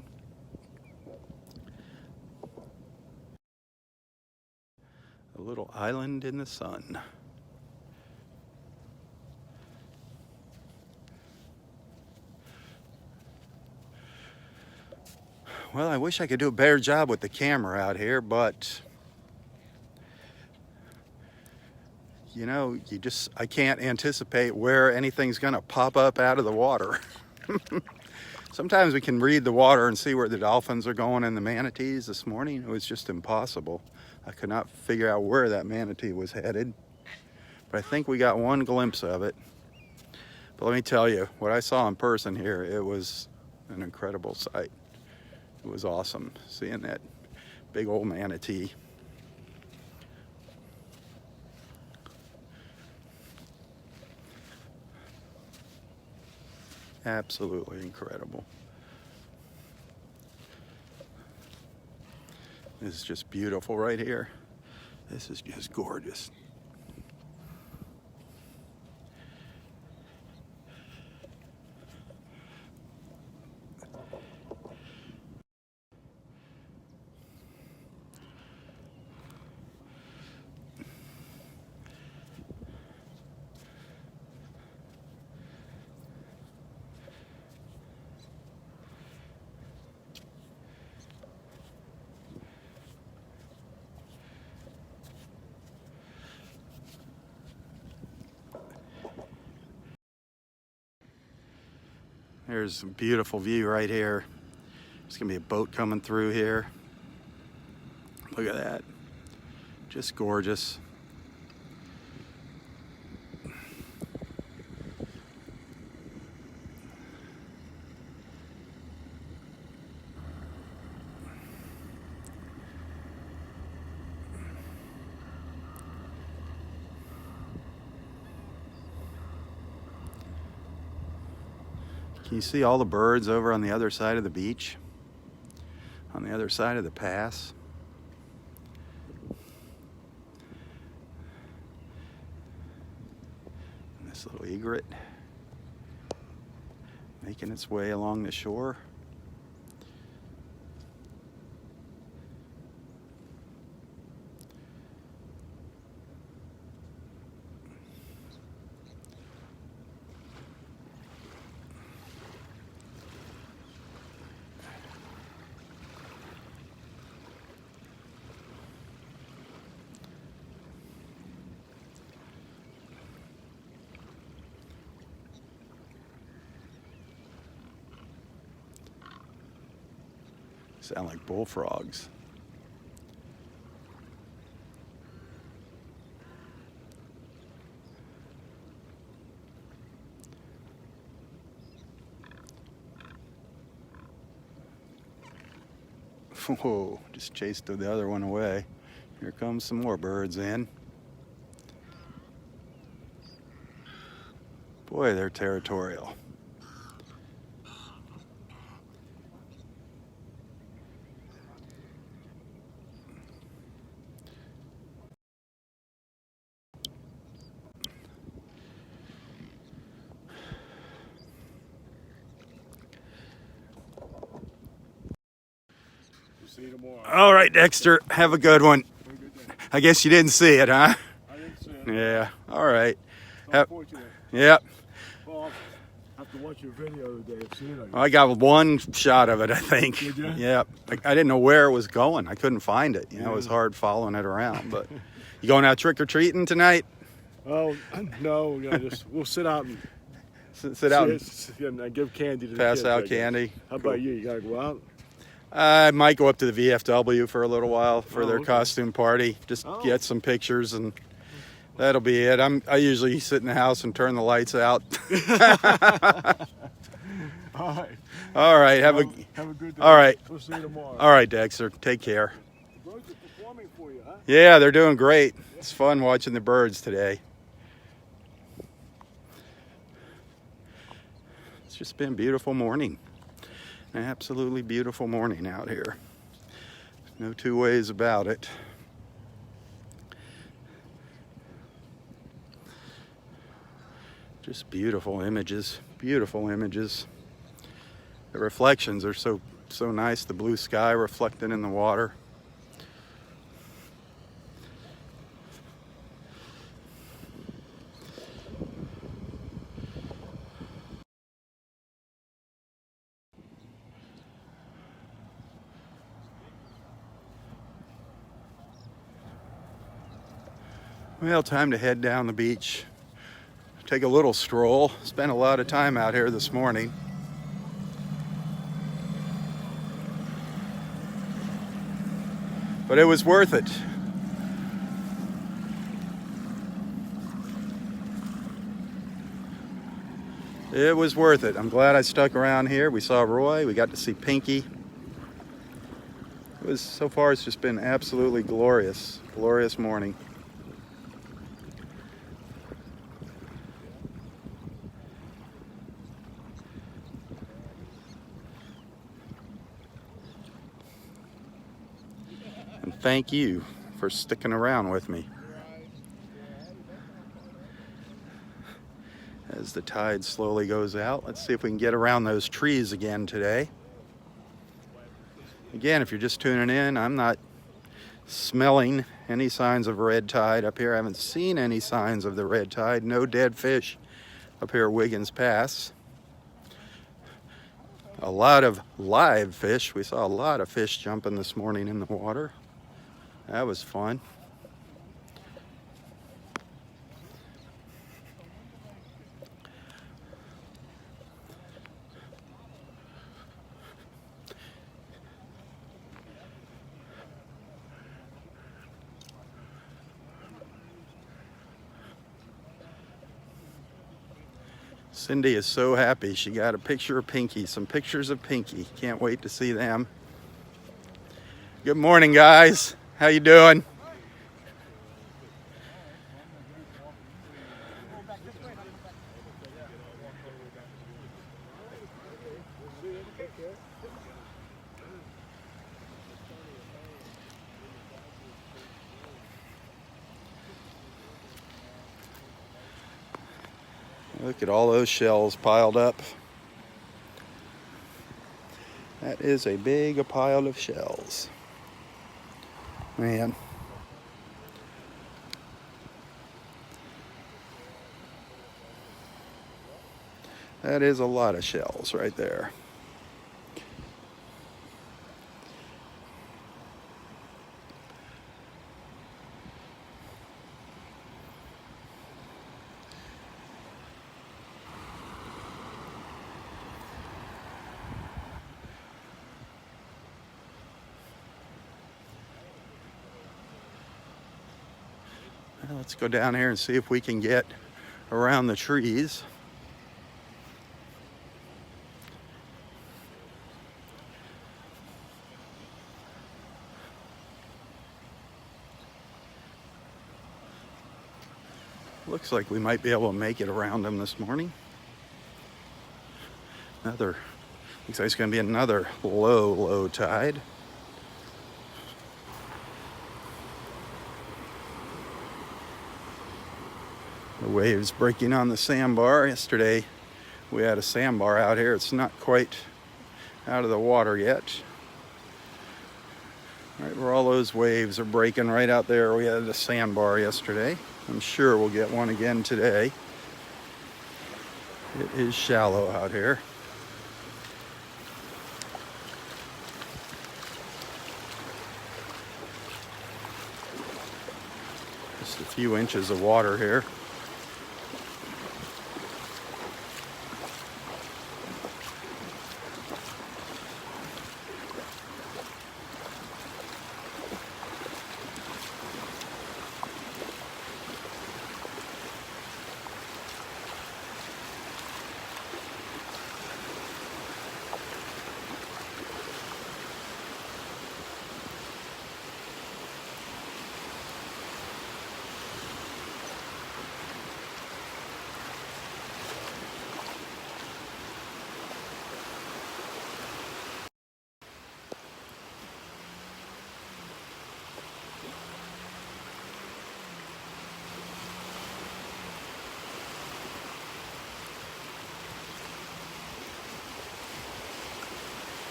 A little island in the sun. Well, I wish I could do a better job with the camera out here, but you know, I can't anticipate where anything's gonna pop up out of the water. Sometimes we can read the water and see where the dolphins are going and the manatees. This morning, it was just impossible. I could not figure out where that manatee was headed, but I think we got one glimpse of it. But let me tell you, what I saw in person here, it was an incredible sight. It was awesome seeing that big old manatee. Absolutely incredible. This is just beautiful right here. This is just gorgeous. There's a beautiful view right here. There's gonna be a boat coming through here. Look at that. Just gorgeous. Can you see all the birds over on the other side of the beach? On the other side of the pass? And this little egret making its way along the shore. Sound like bullfrogs. Whoa, just chased the other one away. Here comes some more birds in. Boy, they're territorial. See you tomorrow. All right, Dexter, have a good one. I guess you didn't see it, huh? I didn't see it. Yeah, all right. Unfortunate. Yep. Well, I'll have to watch your video today and see it. I got one shot of it, I think. Did you? Yep. I didn't know where it was going. I couldn't find it. You know, it was hard following it around. But you going out trick-or-treating tonight? Oh, no, we'll sit out and Sit out and and give candy to the pass kids, out I guess. candy. How Cool. about you? You gotta go out? I might go up to the VFW for a little while for their okay. costume party. Just Oh. get some pictures and that'll be it. I usually sit in the house and turn the lights out. All right. All right. Have a good day. all right. We'll see you tomorrow. All right, Dexter. Take care. The birds are performing for you, huh? Yeah, they're doing great. It's fun watching the birds today. It's just been a beautiful morning. An absolutely beautiful morning out here. No two ways about it. Just beautiful images. Beautiful images. The reflections are so nice. The blue sky reflected in the water. Well, time to head down the beach. Take a little stroll. Spent a lot of time out here this morning. But it was worth it. It was worth it. I'm glad I stuck around here. We saw Roy. We got to see Pinky. So far it's just been absolutely glorious. Glorious morning. And thank you for sticking around with me. As the tide slowly goes out, let's see if we can get around those trees again today. Again, if you're just tuning in, I'm not smelling any signs of red tide up here. I haven't seen any signs of the red tide. No dead fish up here at Wiggins Pass. A lot of live fish. We saw a lot of fish jumping this morning in the water. That was fun. Cindy is so happy. She got a picture of Pinky, some pictures of Pinky. Can't wait to see them. Good morning, guys. How you doing? Look at all those shells piled up. That is a big pile of shells. Man. That is a lot of shells right there. Well, let's go down here and see if we can get around the trees. Looks like we might be able to make it around them this morning. Looks like it's going to be another low tide. The waves breaking on the sandbar. Yesterday we had a sandbar out here. It's not quite out of the water yet. Right where all those waves are breaking, right out there, we had a sandbar yesterday. I'm sure we'll get one again today. It is shallow out here. Just a few inches of water here.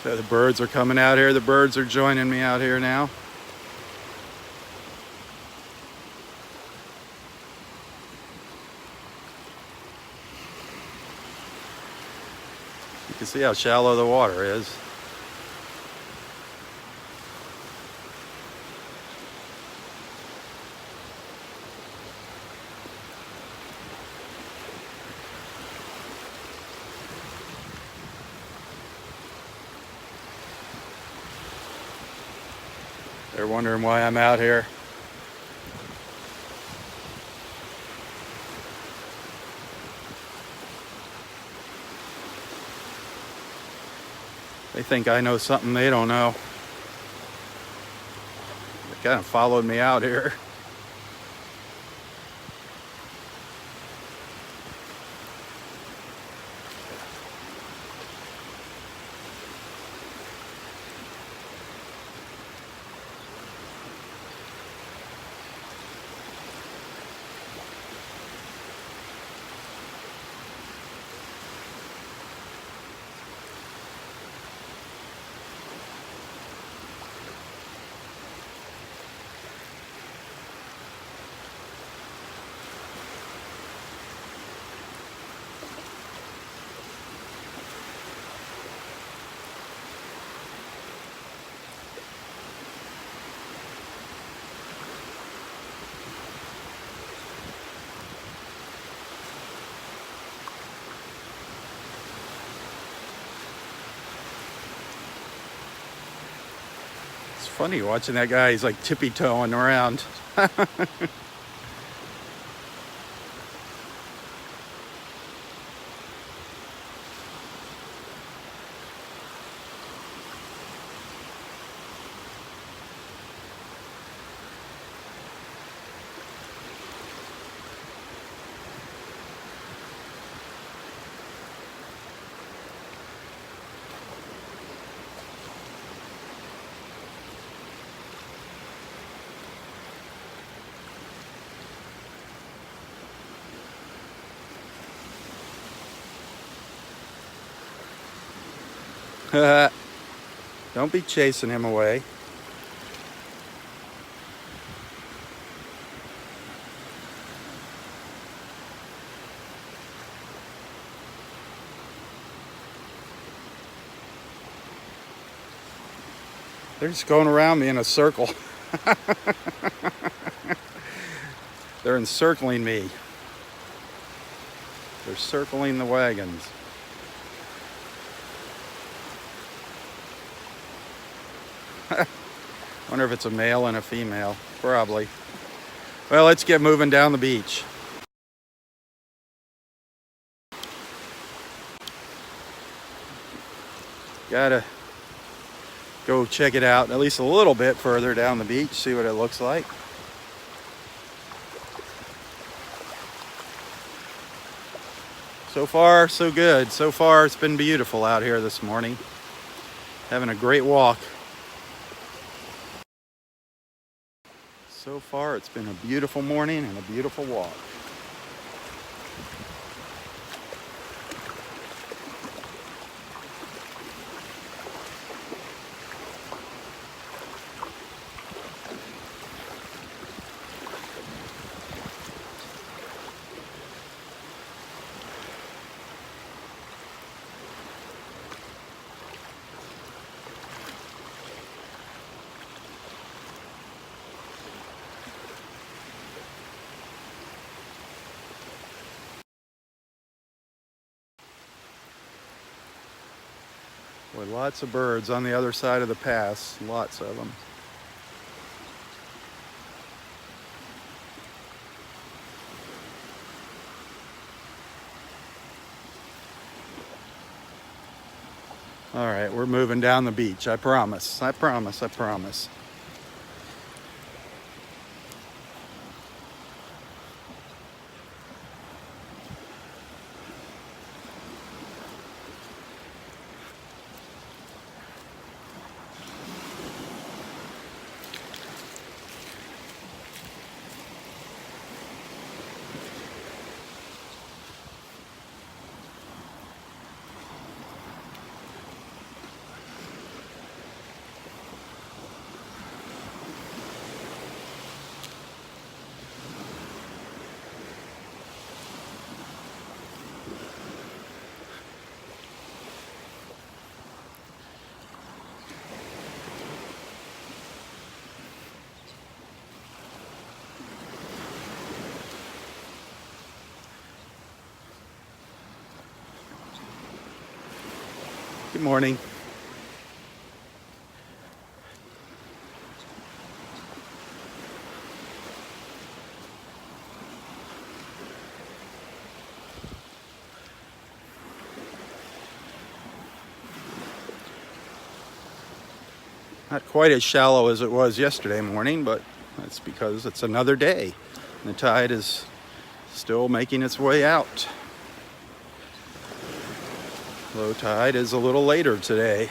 So the birds are coming out here. The birds are joining me out here now. You can see how shallow the water is. They're wondering why I'm out here. They think I know something they don't know. They kind of followed me out here. It's funny watching that guy. He's like tippy-toeing around. Don't be chasing him away. They're just going around me in a circle. They're encircling me. They're circling the wagons. Wonder if it's a male and a female. Probably. Well, let's get moving down the beach. Gotta go check it out at least a little bit further down the beach, see what it looks like. So far, so good. So far, it's been beautiful out here this morning. Having a great walk. So far, it's been a beautiful morning and a beautiful walk. With lots of birds on the other side of the pass, lots of them. All right, we're moving down the beach. I promise. I promise. I promise. Good morning. Not quite as shallow as it was yesterday morning, but that's because it's another day. The tide is still making its way out. Low tide is a little later today.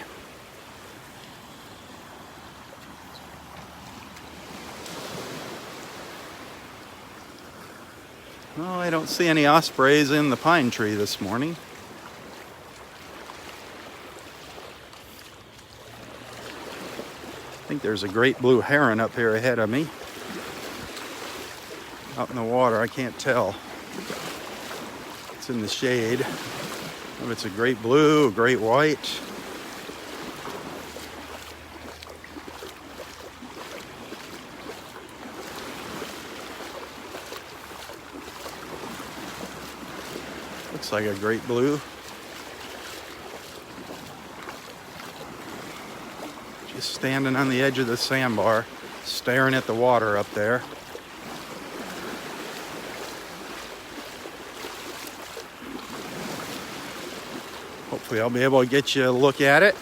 Well, I don't see any ospreys in the pine tree this morning. I think there's a great blue heron up here ahead of me. Out in the water, I can't tell. It's in the shade. If it's a great blue, a great white. Looks like a great blue. Just standing on the edge of the sandbar, staring at the water up there. Hopefully I'll be able to get you a look at it.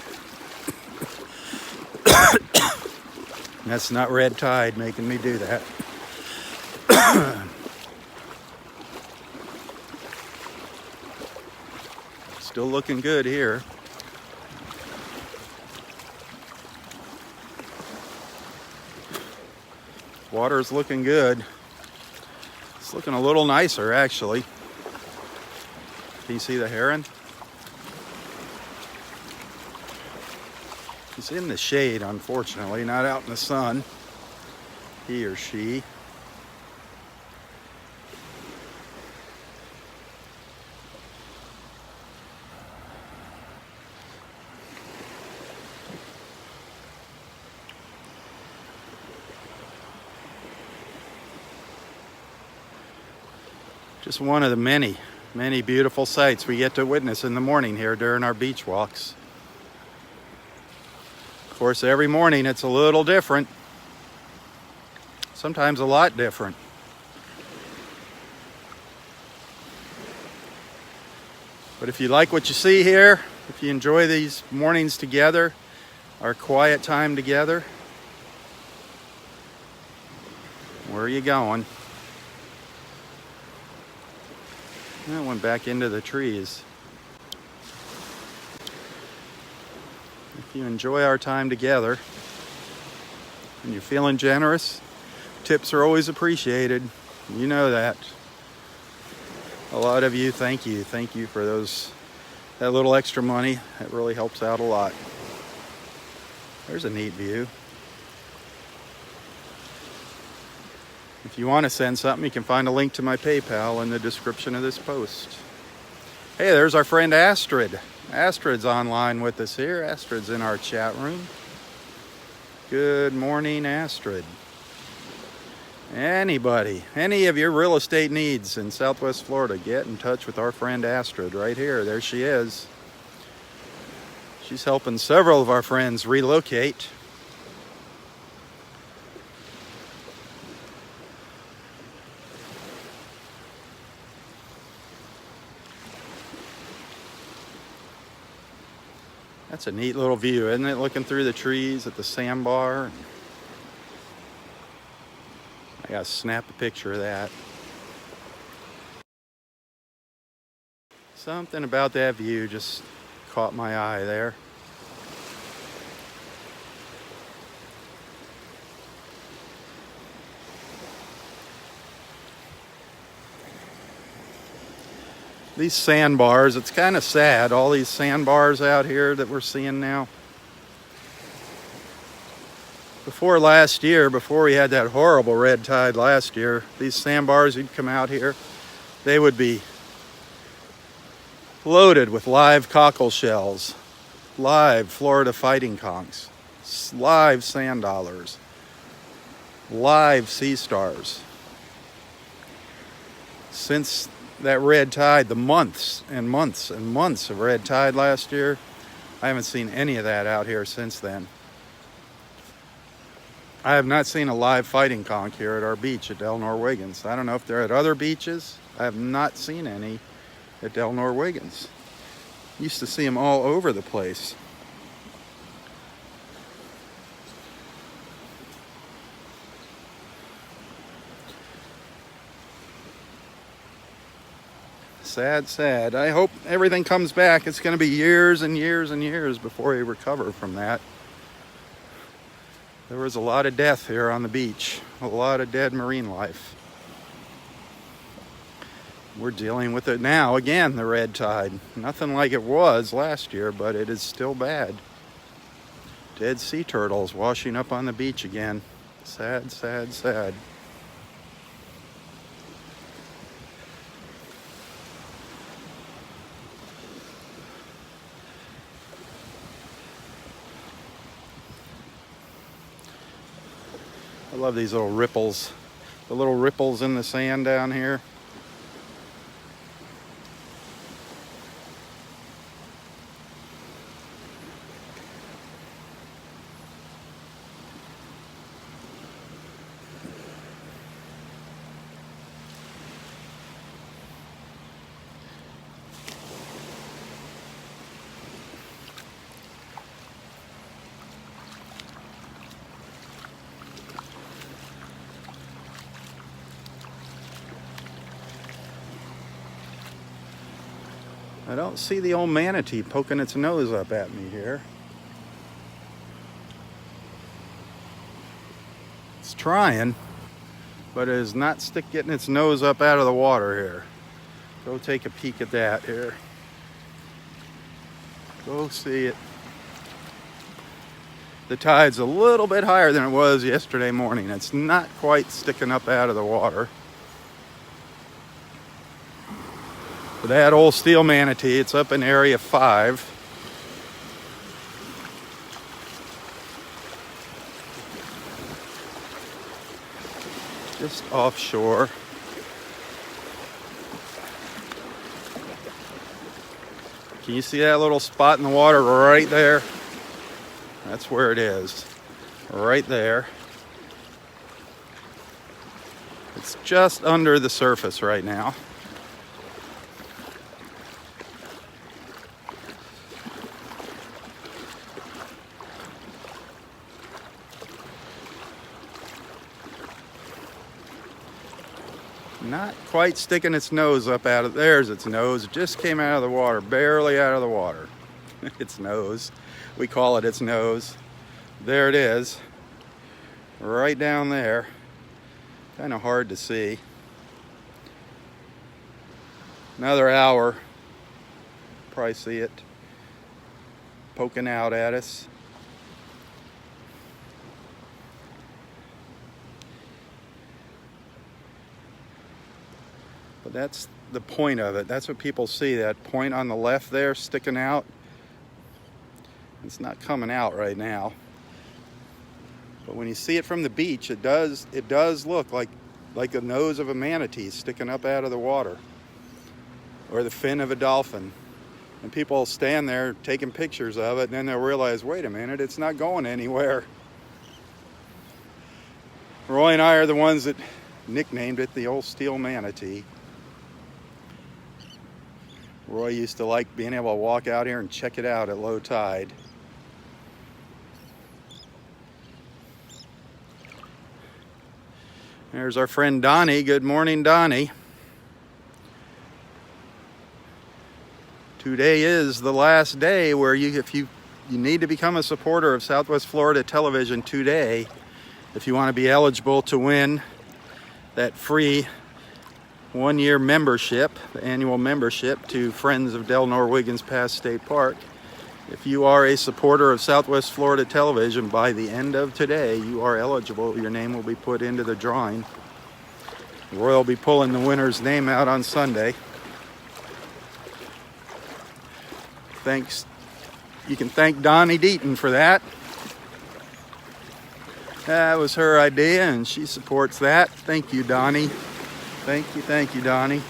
That's not red tide making me do that. Still looking good here. Water's looking good. It's looking a little nicer, actually. Can you see the heron? He's in the shade, unfortunately, not out in the sun. He or she. Just one of the many, many beautiful sights we get to witness in the morning here during our beach walks. Of course, every morning it's a little different. Sometimes a lot different. But if you like what you see here, if you enjoy these mornings together, our quiet time together, where are you going? I went back into the trees. If you enjoy our time together and you're feeling generous, tips are always appreciated. You know that. A lot of you, thank you. Thank you for that little extra money. That really helps out a lot. There's a neat view. If you want to send something, you can find a link to my PayPal in the description of this post. Hey, there's our friend Astrid. Astrid's online with us here. Astrid's in our chat room. Good morning, Astrid. Anybody, any of your real estate needs in Southwest Florida, get in touch with our friend Astrid right here. There she is. She's helping several of our friends relocate. That's a neat little view, isn't it? Looking through the trees at the sandbar. I gotta snap a picture of that. Something about that view just caught my eye there. These sandbars, it's kind of sad, all these sandbars out here that we're seeing now. Before last year, before we had that horrible red tide last year, these sandbars, you'd come out here, they would be loaded with live cockle shells, live Florida fighting conchs, live sand dollars, live sea stars. Since that red tide, the months and months and months of red tide last year, I haven't seen any of that out here since then. I have not seen a live fighting conch here at our beach at Del Norwegians. I don't know if they're at other beaches. I have not seen any at Del Norwegians. Used to see them all over the place. Sad, sad. I hope everything comes back. It's going to be years and years and years before we recover from that. There was a lot of death here on the beach. A lot of dead marine life. We're dealing with it now. Again, the red tide. Nothing like it was last year, but it is still bad. Dead sea turtles washing up on the beach again. Sad, sad, sad. I love these little ripples. The little ripples in the sand down here. I don't see the old manatee poking its nose up at me here. It's trying, but it is not getting its nose up out of the water here. Go take a peek at that here. Go see it. The tide's a little bit higher than it was yesterday morning. It's not quite sticking up out of the water. But that old steel manatee, it's up in area 5. Just offshore. Can you see that little spot in the water right there? That's where it is. Right there. It's just under the surface right now. Not quite sticking its nose up out of, there's its nose. It just came out of the water, barely out of the water. Its nose. We call it its nose. There it is. Right down there. Kind of hard to see. Another hour. Probably see it poking out at us. But that's the point of it. That's what people see, that point on the left there sticking out. It's not coming out right now. But when you see it from the beach, it does look like the nose of a manatee sticking up out of the water. Or the fin of a dolphin. And people stand there taking pictures of it, and then they'll realize, wait a minute, it's not going anywhere. Roy and I are the ones that nicknamed it the old steel manatee. Roy used to like being able to walk out here and check it out at low tide. There's our friend Donnie. Good morning, Donnie. Today is the last day where if you need to become a supporter of Southwest Florida Television today, if you want to be eligible to win that free one-year membership, the annual membership to Friends of Del Norwegians Pass State Park. If you are a supporter of Southwest Florida Television, by the end of today, you are eligible. Your name will be put into the drawing. Roy will be pulling the winner's name out on Sunday. Thanks. You can thank Donnie Deaton for that. That was her idea, and she supports that. Thank you, Donnie. Thank you, Donnie.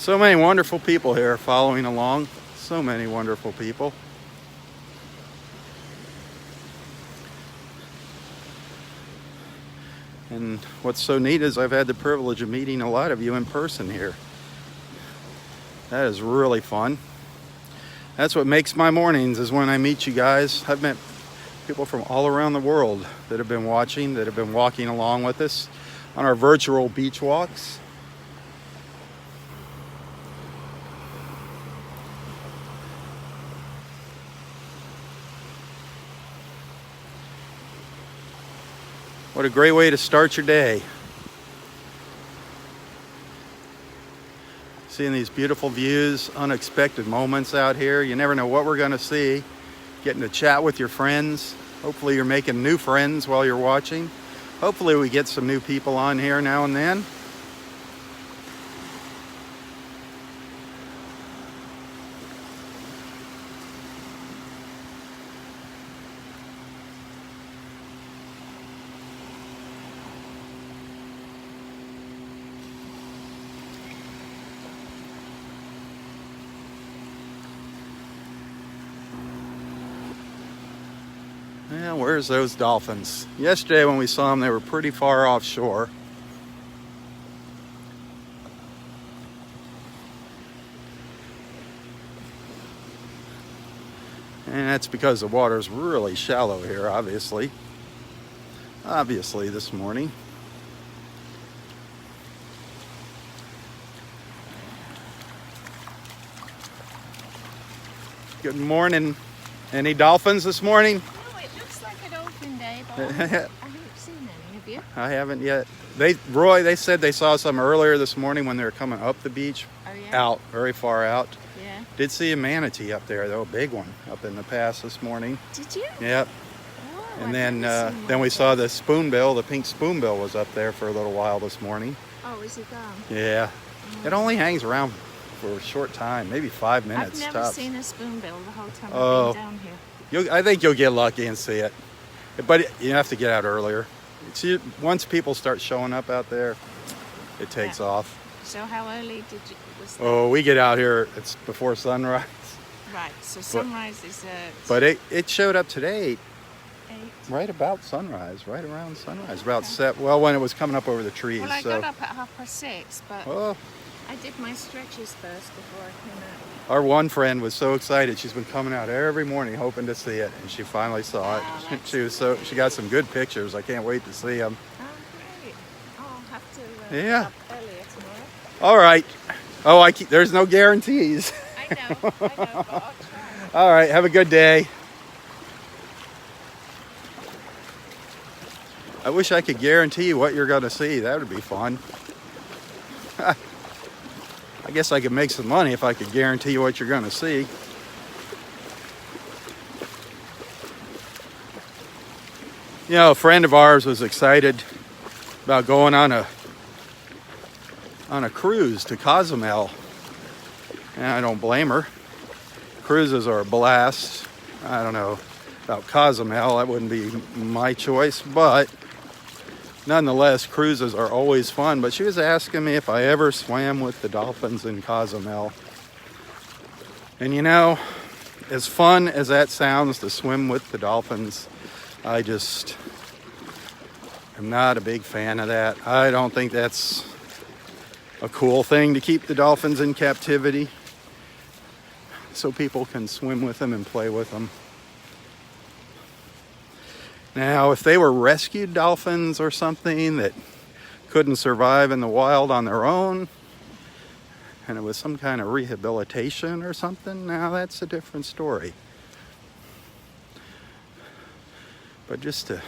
So many wonderful people here following along. So many wonderful people. And what's so neat is I've had the privilege of meeting a lot of you in person here. That is really fun. That's what makes my mornings, is when I meet you guys. I've met people from all around the world that have been watching, that have been walking along with us on our virtual beach walks. What a great way to start your day. Seeing these beautiful views, unexpected moments out here. You never know what we're gonna see. Getting to chat with your friends. Hopefully you're making new friends while you're watching. Hopefully we get some new people on here now and then. Yeah, where's those dolphins? Yesterday when we saw them, they were pretty far offshore. And that's because the water's really shallow here, obviously. Obviously this morning. Good morning. Any dolphins this morning? I haven't seen any, have you? I haven't yet. They said they saw some earlier this morning when they were coming up the beach. Oh, yeah? Out, very far out. Yeah. Did see a manatee up there though, a big one up in the pass this morning. Did you? Yep. Oh, And I've never seen then one. we saw the spoonbill, the pink spoonbill was up there for a little while this morning. Oh, is it gone? Yeah. It only hangs around for a short time, maybe 5 minutes I've never tops. seen a spoonbill the whole time Oh. I've been down here. I think you'll get lucky and see it. But you have to get out earlier. Once people start showing up out there, it takes off. So how early was that? Oh, we get out here, it's before sunrise. Right, so sunrise is But it showed up today 8. right about sunrise, right around sunrise. About when it was coming up over the trees. Well, I so. got up at 6:30, but Oh, I did my stretches first before I came out. our one friend was so excited. She's been coming out every morning hoping to see it, and she finally saw it. Wow, She got some good pictures. I can't wait to see them. Oh, great. Oh, I'll have to Yeah. get up earlier tomorrow. All right. Oh, there's no guarantees. I know, but I'll try. All right. Have a good day. I wish I could guarantee you what you're going to see. That would be fun. I guess I could make some money if I could guarantee you what you're going to see. You know, a friend of ours was excited about going on a cruise to Cozumel. And I don't blame her. Cruises are a blast. I don't know about Cozumel. That wouldn't be my choice, but nonetheless, cruises are always fun. But she was asking me if I ever swam with the dolphins in Cozumel. And you know, as fun as that sounds to swim with the dolphins, I just am not a big fan of that. I don't think that's a cool thing to keep the dolphins in captivity so people can swim with them and play with them. Now, if they were rescued dolphins or something that couldn't survive in the wild on their own, and it was some kind of rehabilitation or something, now that's a different story. But just to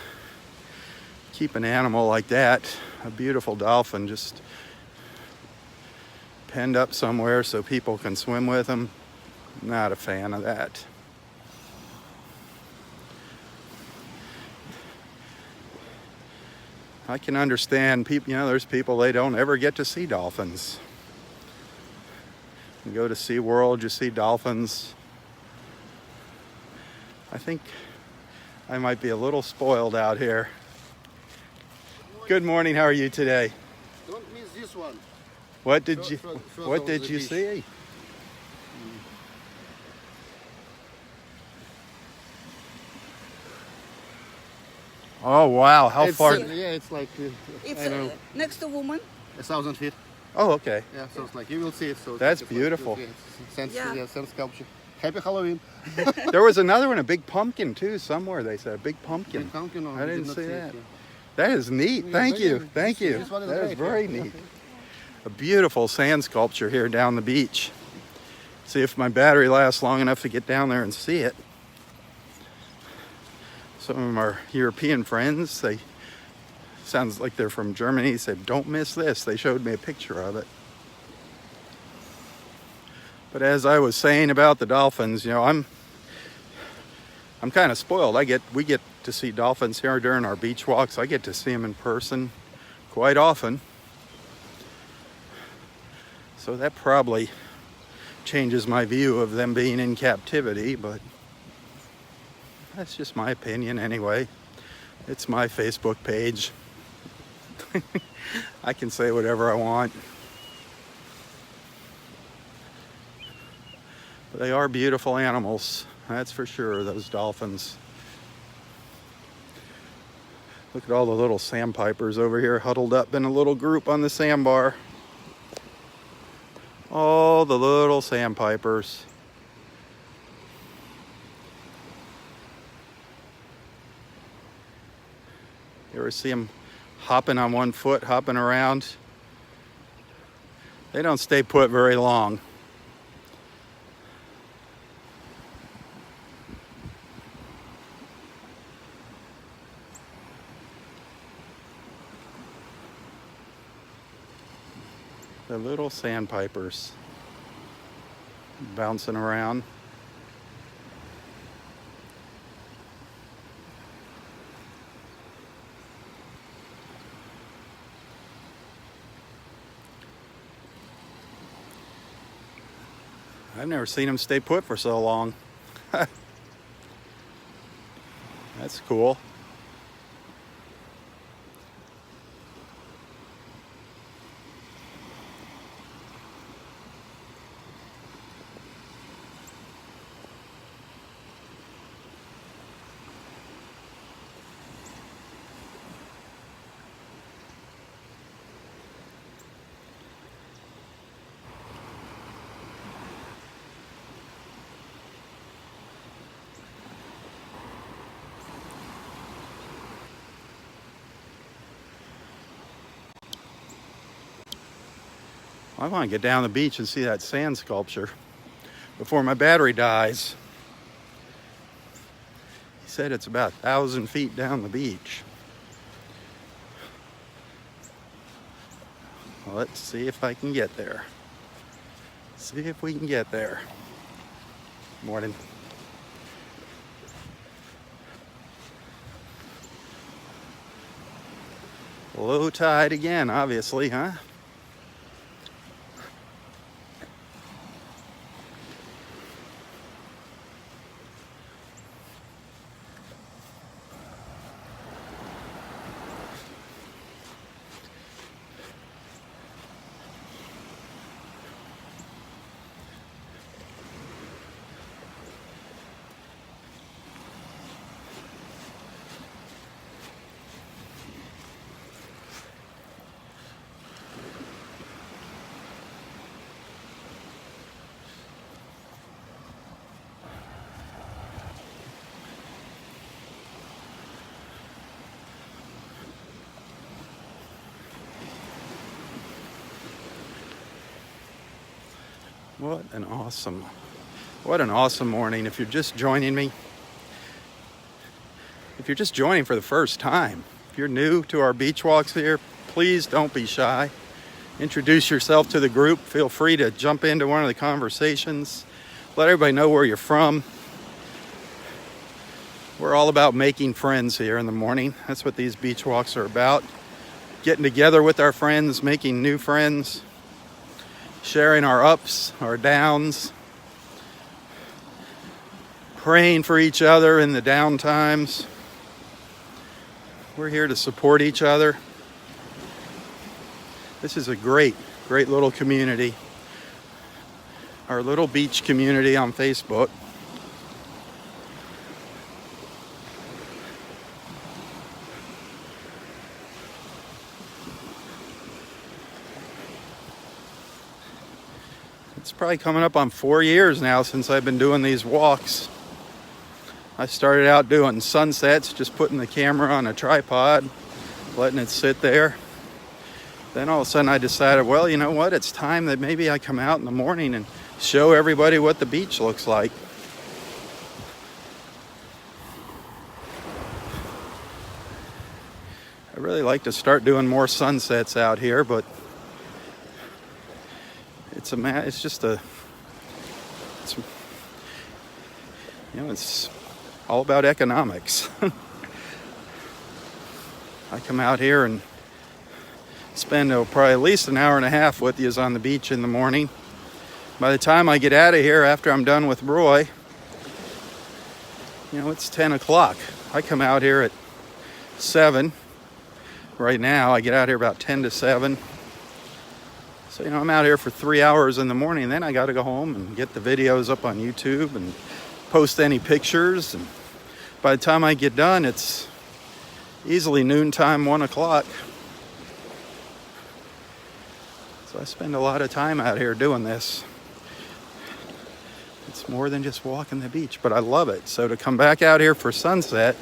keep an animal like that, a beautiful dolphin, just penned up somewhere so people can swim with them, not a fan of that. I can understand people, you know, there's people, they don't ever get to see dolphins. You go to SeaWorld, you see dolphins. I think I might be a little spoiled out here. Good morning, how are you today? Don't miss this one. What did you Show What some did of the you fish. see? Oh wow! How It's, far? yeah, it's like It's I don't know, next to woman. 1,000 feet. Oh okay. Yeah, so it's like you will see it. So That's it's beautiful. Like, Yeah. sand sculpture. Happy Halloween. There was another one, a big pumpkin too, somewhere. They said a big pumpkin. Big pumpkin, or I we didn't did not see it, that. yeah. That is neat. Thank Yeah, you. Thank you. this one is That is great, very yeah. neat. A beautiful sand sculpture here down the beach. See if my battery lasts long enough to get down there and see it. Some of our European friends, they sounds like they're from Germany, said, "Don't miss this." They showed me a picture of it. But as I was saying about the dolphins, you know, I'm kind of spoiled. We get to see dolphins here during our beach walks. I get to see them in person quite often. So that probably changes my view of them being in captivity, but that's just my opinion anyway. It's my Facebook page. I can say whatever I want. But they are beautiful animals, that's for sure, those dolphins. Look at all the little sandpipers over here huddled up in a little group on the sandbar. All the little sandpipers. You ever see them hopping on one foot, hopping around? They don't stay put very long. The little sandpipers bouncing around. I've never seen them stay put for so long. That's cool. I want to get down the beach and see that sand sculpture before my battery dies. He said it's about 1,000 feet down the beach. Well, let's see if I can get there. See if we can get there. Morning. Low tide again, obviously, huh? What an awesome morning. If you're just joining me, if you're just joining for the first time, if you're new to our beach walks here, please don't be shy. Introduce yourself to the group. Feel free to jump into one of the conversations. Let everybody know where you're from. We're all about making friends here in the morning. That's what these beach walks are about. Getting together with our friends, making new friends. Sharing our ups, our downs, praying for each other in the down times. We're here to support each other. This is a great little community. Our little beach community on Facebook. It's probably coming up on 4 years now since I've been doing these walks. I started out doing sunsets, just putting the camera on a tripod, letting it sit there. Then all of a sudden I decided, well, you know what? It's time that maybe I come out in the morning and show everybody what the beach looks like. I really like to start doing more sunsets out here, but it's just it's all about economics. I come out here and spend probably at least an hour and a half with you on the beach in the morning. By the time I get out of here, after I'm done with Roy, it's 10 o'clock. I come out here at 7. Right now, I get out here about 10 to 7. So, I'm out here for 3 hours in the morning. Then I got to go home and get the videos up on YouTube and post any pictures. And by the time I get done, it's easily noontime, 1 o'clock. So I spend a lot of time out here doing this. It's more than just walking the beach, but I love it. So to come back out here for sunset,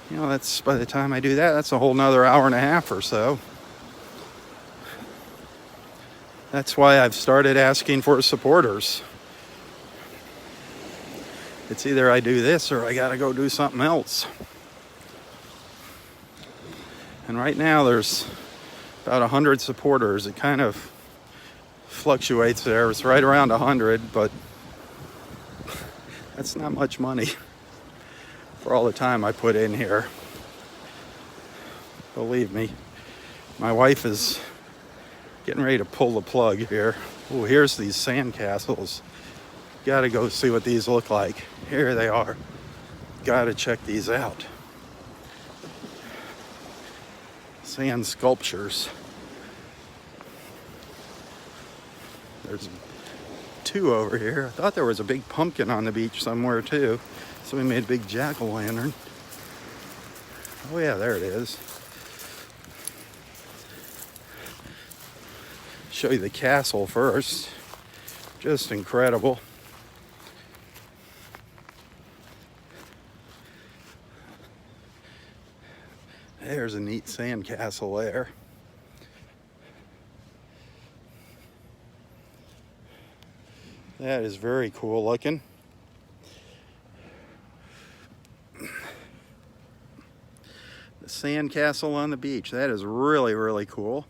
that's, by the time I do that, that's a whole nother hour and a half or so. That's why I've started asking for supporters. It's either I do this or I gotta go do something else. And right now there's about 100 supporters. It kind of fluctuates there. It's right around 100, but that's not much money for all the time I put in here. Believe me, my wife is getting ready to pull the plug here. Oh, here's these sand castles. Gotta go see what these look like. Here they are. Gotta check these out. Sand sculptures. There's 2 over here. I thought there was a big pumpkin on the beach somewhere too. Somebody made a big jack-o'-lantern. Oh yeah, there it is. Show you the castle first. Just incredible. There's a neat sand castle there. That is very cool looking. The sand castle on the beach. That is really, really cool.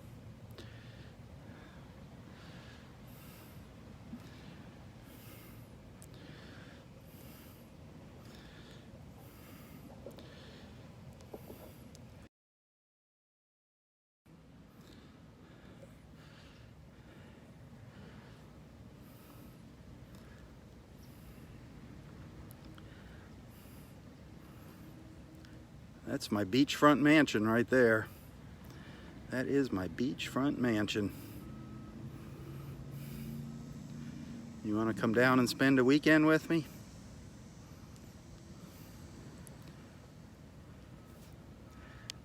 That's my beachfront mansion right there. That is my beachfront mansion. You want to come down and spend a weekend with me?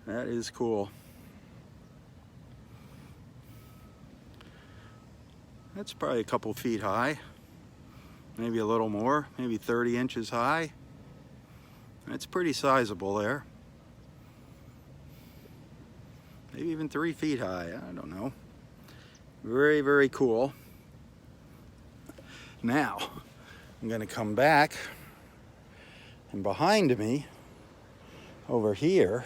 That is cool. That's probably a couple feet high. Maybe a little more, maybe 30 inches high. That's pretty sizable there. Maybe even 3 feet high, I don't know. Very, very cool. Now, I'm gonna come back, and behind me, over here,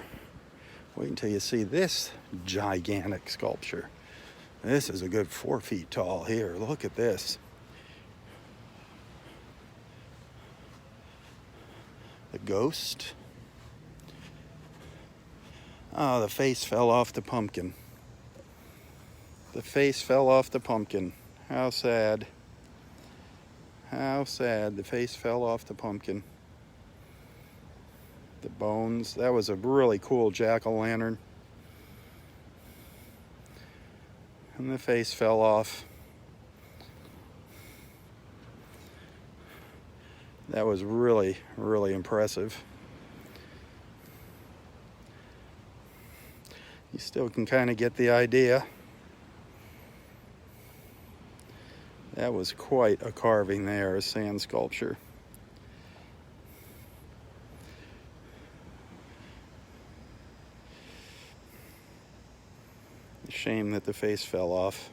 wait until you see this gigantic sculpture. This is a good 4 feet tall here. Look at this. The ghost. Oh, the face fell off the pumpkin. The face fell off the pumpkin. How sad. How sad. The face fell off the pumpkin. The bones. That was a really cool jack-o'-lantern. And the face fell off. That was really, really impressive. You still can kind of get the idea. That was quite a carving there, a sand sculpture. Shame that the face fell off.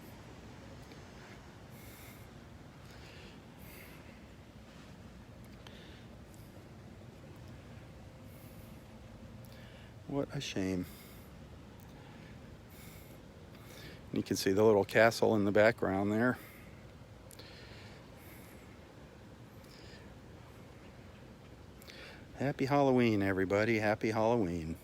What a shame. You can see the little castle in the background there. Happy Halloween, everybody. Happy Halloween.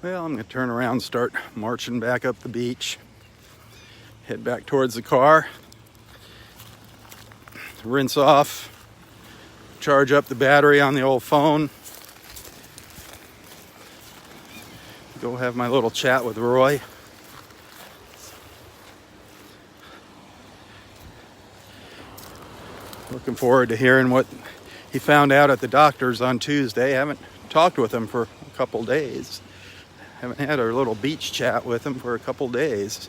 Well, I'm going to turn around and start marching back up the beach. Head back towards the car. Rinse off. Charge up the battery on the old phone. Go have my little chat with Roy. Looking forward to hearing what he found out at the doctor's on Tuesday. Haven't talked with him for a couple days. Haven't had our little beach chat with him for a couple days.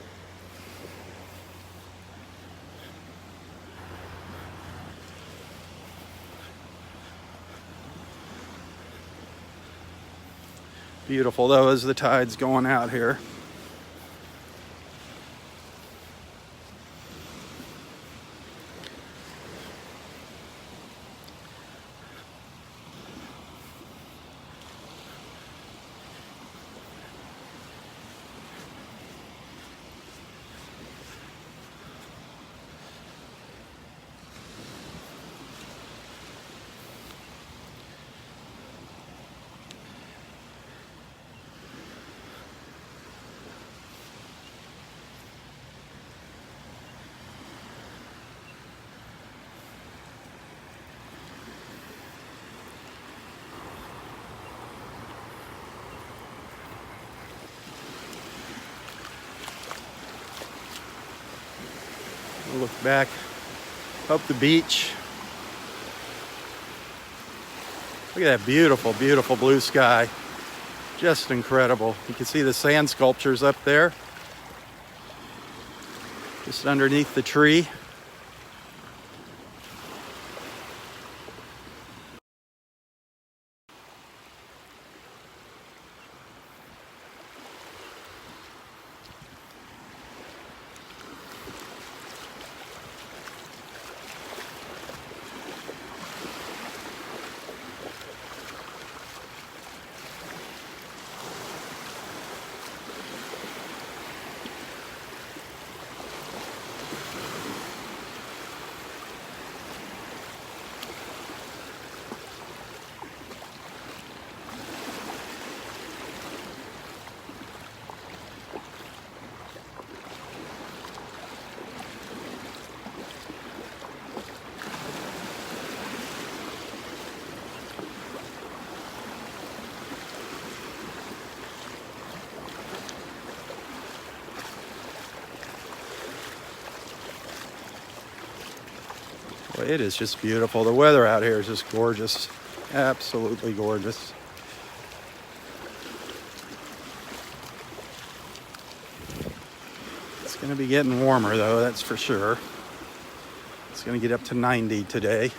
Beautiful though as the tide's going out here. Look back up the beach. Look at that beautiful, beautiful blue sky. Just incredible. You can see the sand sculptures up there, just underneath the tree. Well, it is just beautiful. The weather out here is just gorgeous. Absolutely gorgeous. It's going to be getting warmer though, that's for sure. It's going to get up to 90 today.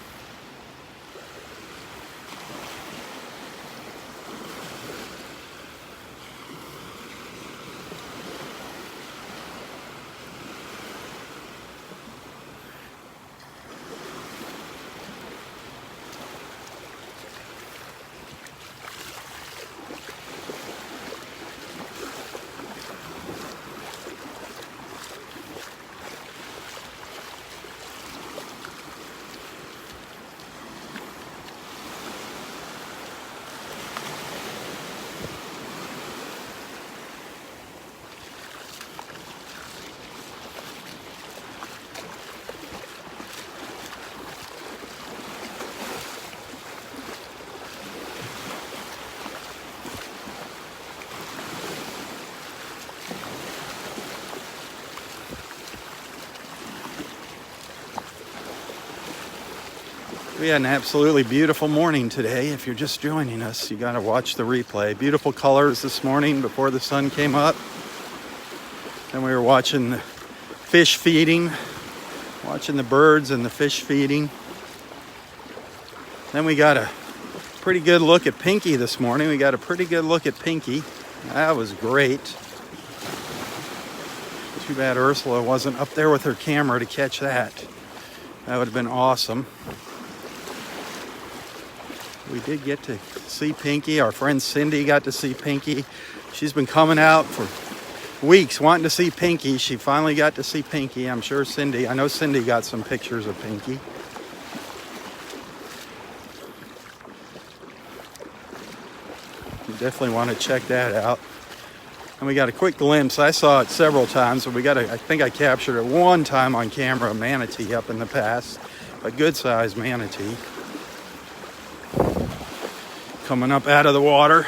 We had an absolutely beautiful morning today. If you're just joining us, you gotta watch the replay. Beautiful colors this morning before the sun came up. Then we were watching the fish feeding, watching the birds and the fish feeding. Then we got a pretty good look at Pinky this morning. We got a pretty good look at Pinky. That was great. Too bad Ursula wasn't up there with her camera to catch that. That would have been awesome. We did get to see Pinky. Our friend Cindy got to see Pinky. She's been coming out for weeks wanting to see Pinky. She finally got to see Pinky. I know Cindy got some pictures of Pinky. You definitely want to check that out. And we got a quick glimpse. I saw it several times, but I think I captured it one time on camera, a manatee up in the past. A good-sized manatee. Coming up out of the water.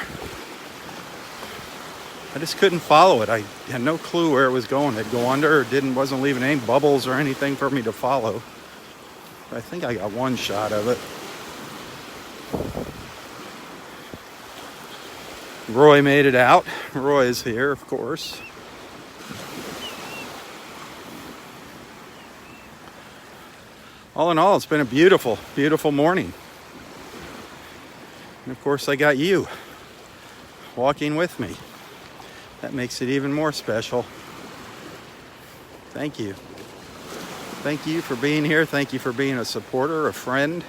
I just couldn't follow it. I had no clue where it was going. It'd go under or wasn't leaving any bubbles or anything for me to follow. But I think I got one shot of it. Roy made it out. Roy is here, of course. All in all, it's been a beautiful, beautiful morning. And of course, I got you walking with me. That makes it even more special. Thank you. Thank you for being here. Thank you for being a supporter, a friend.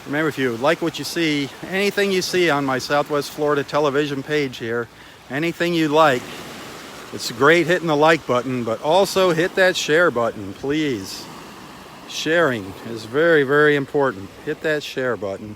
Remember, if you like what you see, anything you see on my Southwest Florida television page here, anything you like, it's great hitting the like button, but also hit that share button, please. Sharing is very, very important. Hit that share button.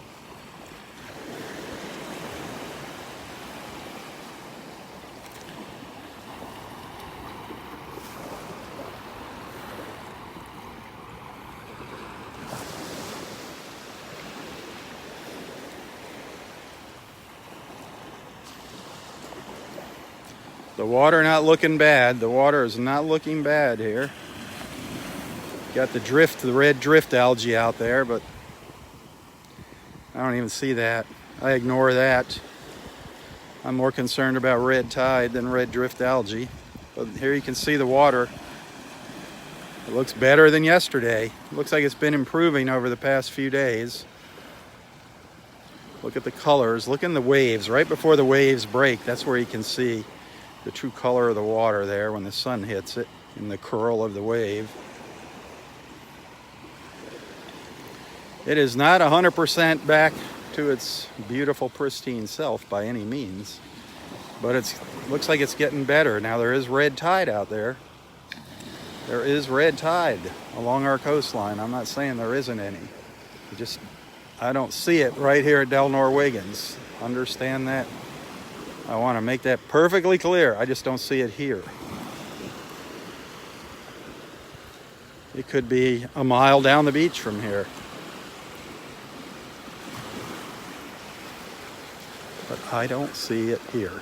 The water not looking bad. The water is not looking bad here. Got the red drift algae out there, but I don't even see that. I ignore that. I'm more concerned about red tide than red drift algae. But here you can see the water. It looks better than yesterday. It looks like it's been improving over the past few days. Look at the colors. Look in the waves. Right before the waves break, that's where you can see the true color of the water there when the sun hits it in the curl of the wave. It is not 100% back to its beautiful, pristine self by any means, but it looks like it's getting better. Now there is red tide out there. There is red tide along our coastline. I'm not saying there isn't any. I don't see it right here at Del Norwegians. Understand that? I want to make that perfectly clear. I just don't see it here. It could be a mile down the beach from here. But I don't see it here.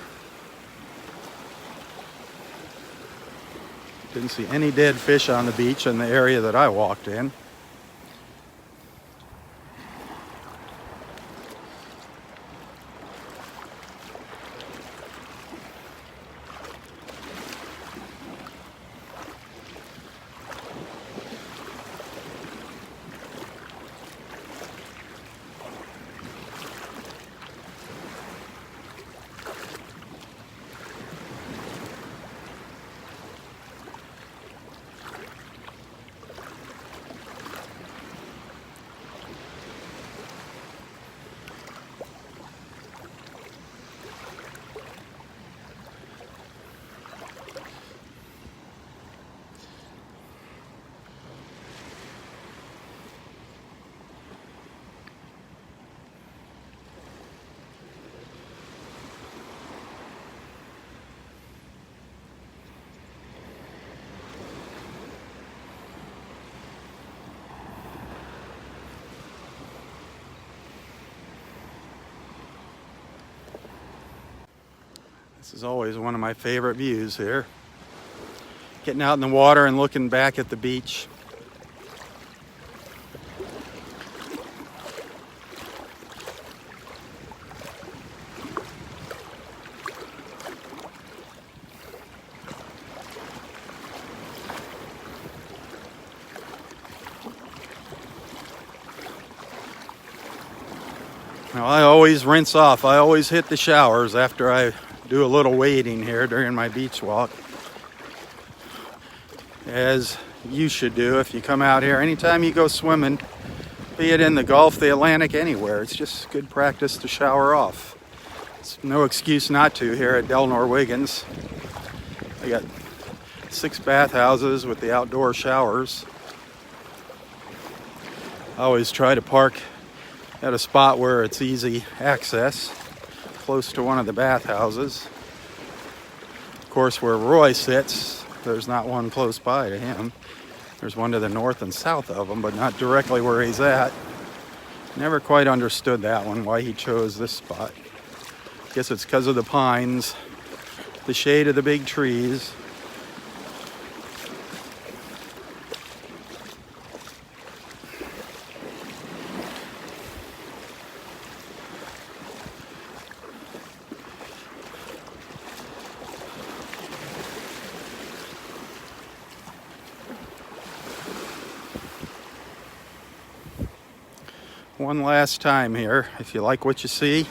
Didn't see any dead fish on the beach in the area that I walked in. This is always one of my favorite views here. Getting out in the water and looking back at the beach. Now, I always rinse off. I always hit the showers after I do a little wading here during my beach walk. As you should do if you come out here. Anytime you go swimming, be it in the Gulf, the Atlantic, anywhere, it's just good practice to shower off. It's no excuse not to here at Del Norwegians. I got 6 bathhouses with the outdoor showers. I always try to park at a spot where it's easy access, close to one of the bathhouses. Of course, where Roy sits, there's not one close by to him. There's one to the north and south of him, but not directly where he's at. Never quite understood that one, why he chose this spot. Guess it's because of the pines, the shade of the big trees. One last time here, if you like what you see,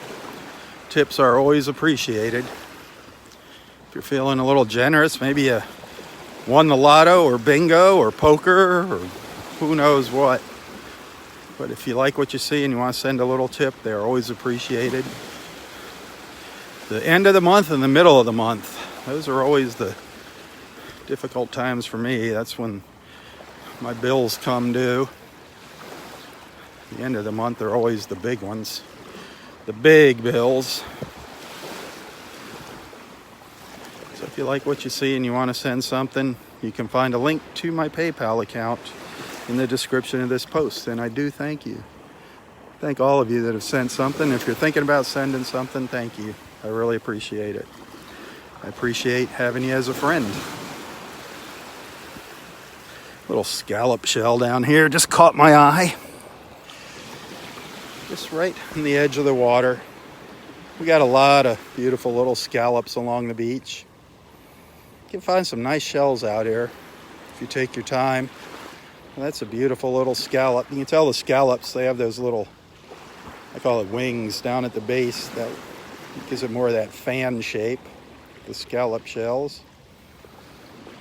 tips are always appreciated. If you're feeling a little generous, maybe you won the lotto or bingo or poker or who knows what. But if you like what you see and you want to send a little tip, they're always appreciated. The end of the month and the middle of the month, those are always the difficult times for me. That's when my bills come due. The end of the month are always the big ones, the big bills. So if you like what you see and you want to send something, you can find a link to my PayPal account in the description of this post. And I do thank you. Thank all of you that have sent something. If you're thinking about sending something, thank you. I really appreciate it. I appreciate having you as a friend. Little scallop shell down here just caught my eye. Just right on the edge of the water. We got a lot of beautiful little scallops along the beach. You can find some nice shells out here if you take your time. Well, that's a beautiful little scallop. You can tell the scallops, they have those little, I call it wings, down at the base. That gives it more of that fan shape, the scallop shells.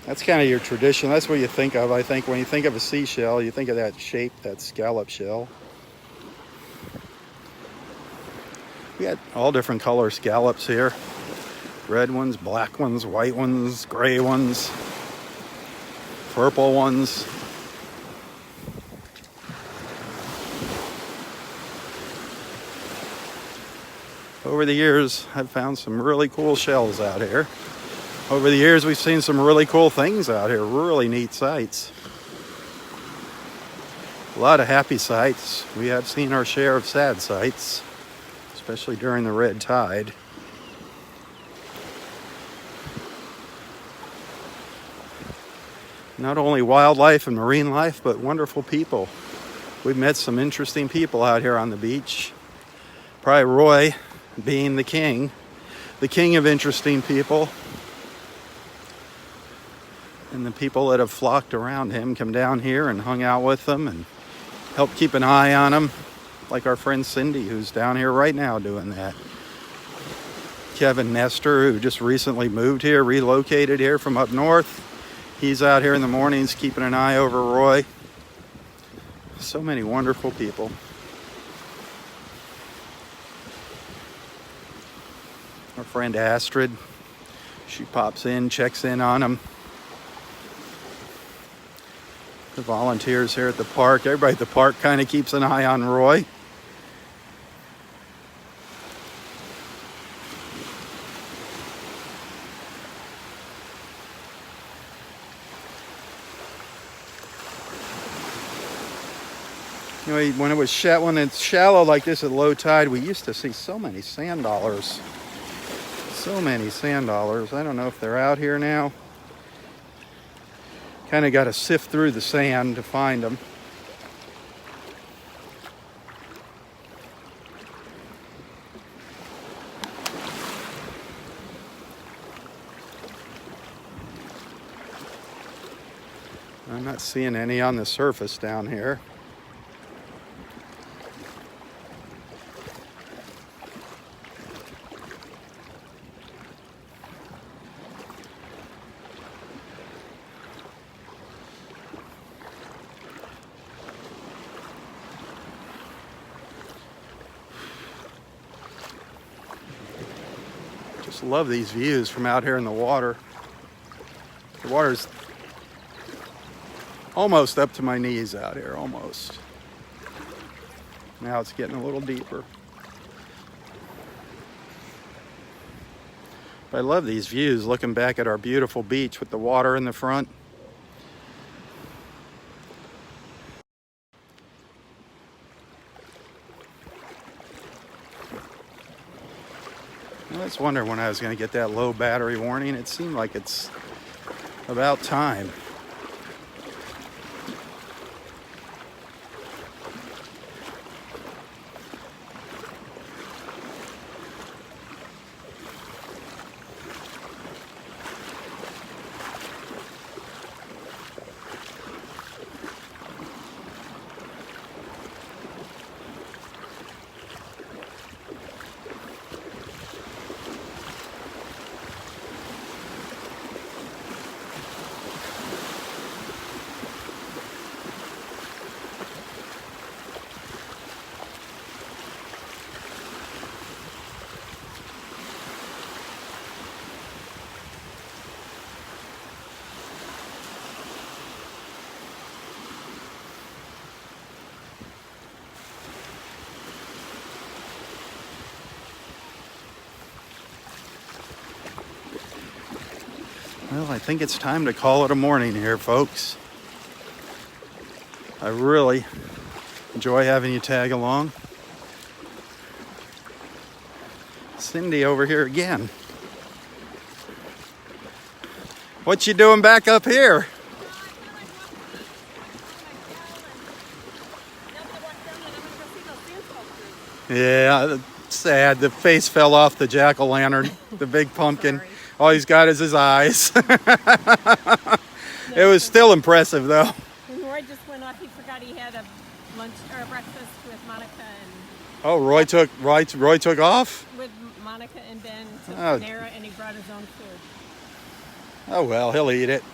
That's kind of your tradition. That's what you think of. I think when you think of a seashell, you think of that shape, that scallop shell. We got all different color scallops here. Red ones, black ones, white ones, gray ones, purple ones. Over the years, I've found some really cool shells out here. Over the years, we've seen some really cool things out here, really neat sights. A lot of happy sights. We have seen our share of sad sights, especially during the red tide. Not only wildlife and marine life, but wonderful people. We've met some interesting people out here on the beach. Probably Roy being the king of interesting people. And the people that have flocked around him come down here and hung out with them and helped keep an eye on them. Like our friend Cindy, who's down here right now doing that. Kevin Nestor, who just recently moved here, relocated here from up north. He's out here in the mornings keeping an eye over Roy. So many wonderful people. Our friend Astrid, she pops in, checks in on him. The volunteers here at the park, everybody at the park kind of keeps an eye on Roy. You know, when it's shallow like this at low tide, we used to see so many sand dollars So many sand dollars. I don't know if they're out here now. Kind of got to sift through the sand to find them. I'm not seeing any on the surface down here. Just love these views from out here in the water. The water's almost up to my knees out here, almost. Now it's getting a little deeper. But I love these views, looking back at our beautiful beach with the water in the front. I was wondering when I was going to get that low battery warning. It seemed like it's about time. Well, I think it's time to call it a morning here, folks. I really enjoy having you tag along. Cindy over here again. What you doing back up here? Yeah, sad. The face fell off the jack-o'-lantern, the big pumpkin. Sorry. All he's got is his eyes. It was still impressive, though. When Roy just went off, he forgot he had a lunch or a breakfast with Monica and Oh, Roy took off? with Monica and Ben to Oh. Panera, and he brought his own food. Oh well, he'll eat it.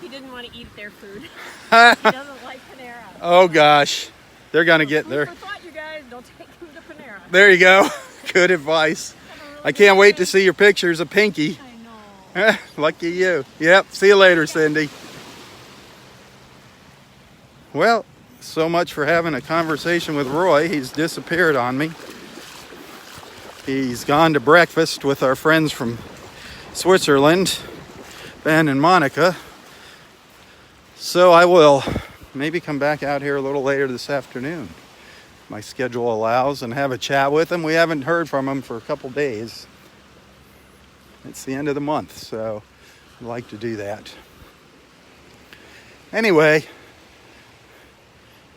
He didn't want to eat their food. He doesn't like Panera. Oh gosh, they're gonna get Food there. for thought, you guys. Don't take him to Panera. There you go. Good advice. Have a really I can't good wait day. to see your pictures of Pinky. I know. Lucky you. Yep. See you later, Cindy. Well, so much for having a conversation with Roy. He's disappeared on me. He's gone to breakfast with our friends from Switzerland, Ben and Monica. So I will maybe come back out here a little later this afternoon. My schedule allows, and have a chat with him. We haven't heard from him for a couple days. It's the end of the month, so I'd like to do that. Anyway,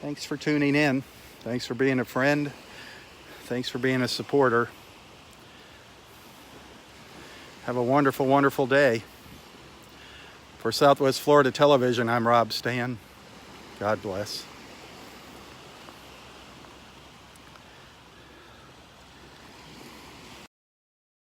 thanks for tuning in. Thanks for being a friend. Thanks for being a supporter. Have a wonderful, wonderful day. For Southwest Florida Television, I'm Robb Stan. God bless.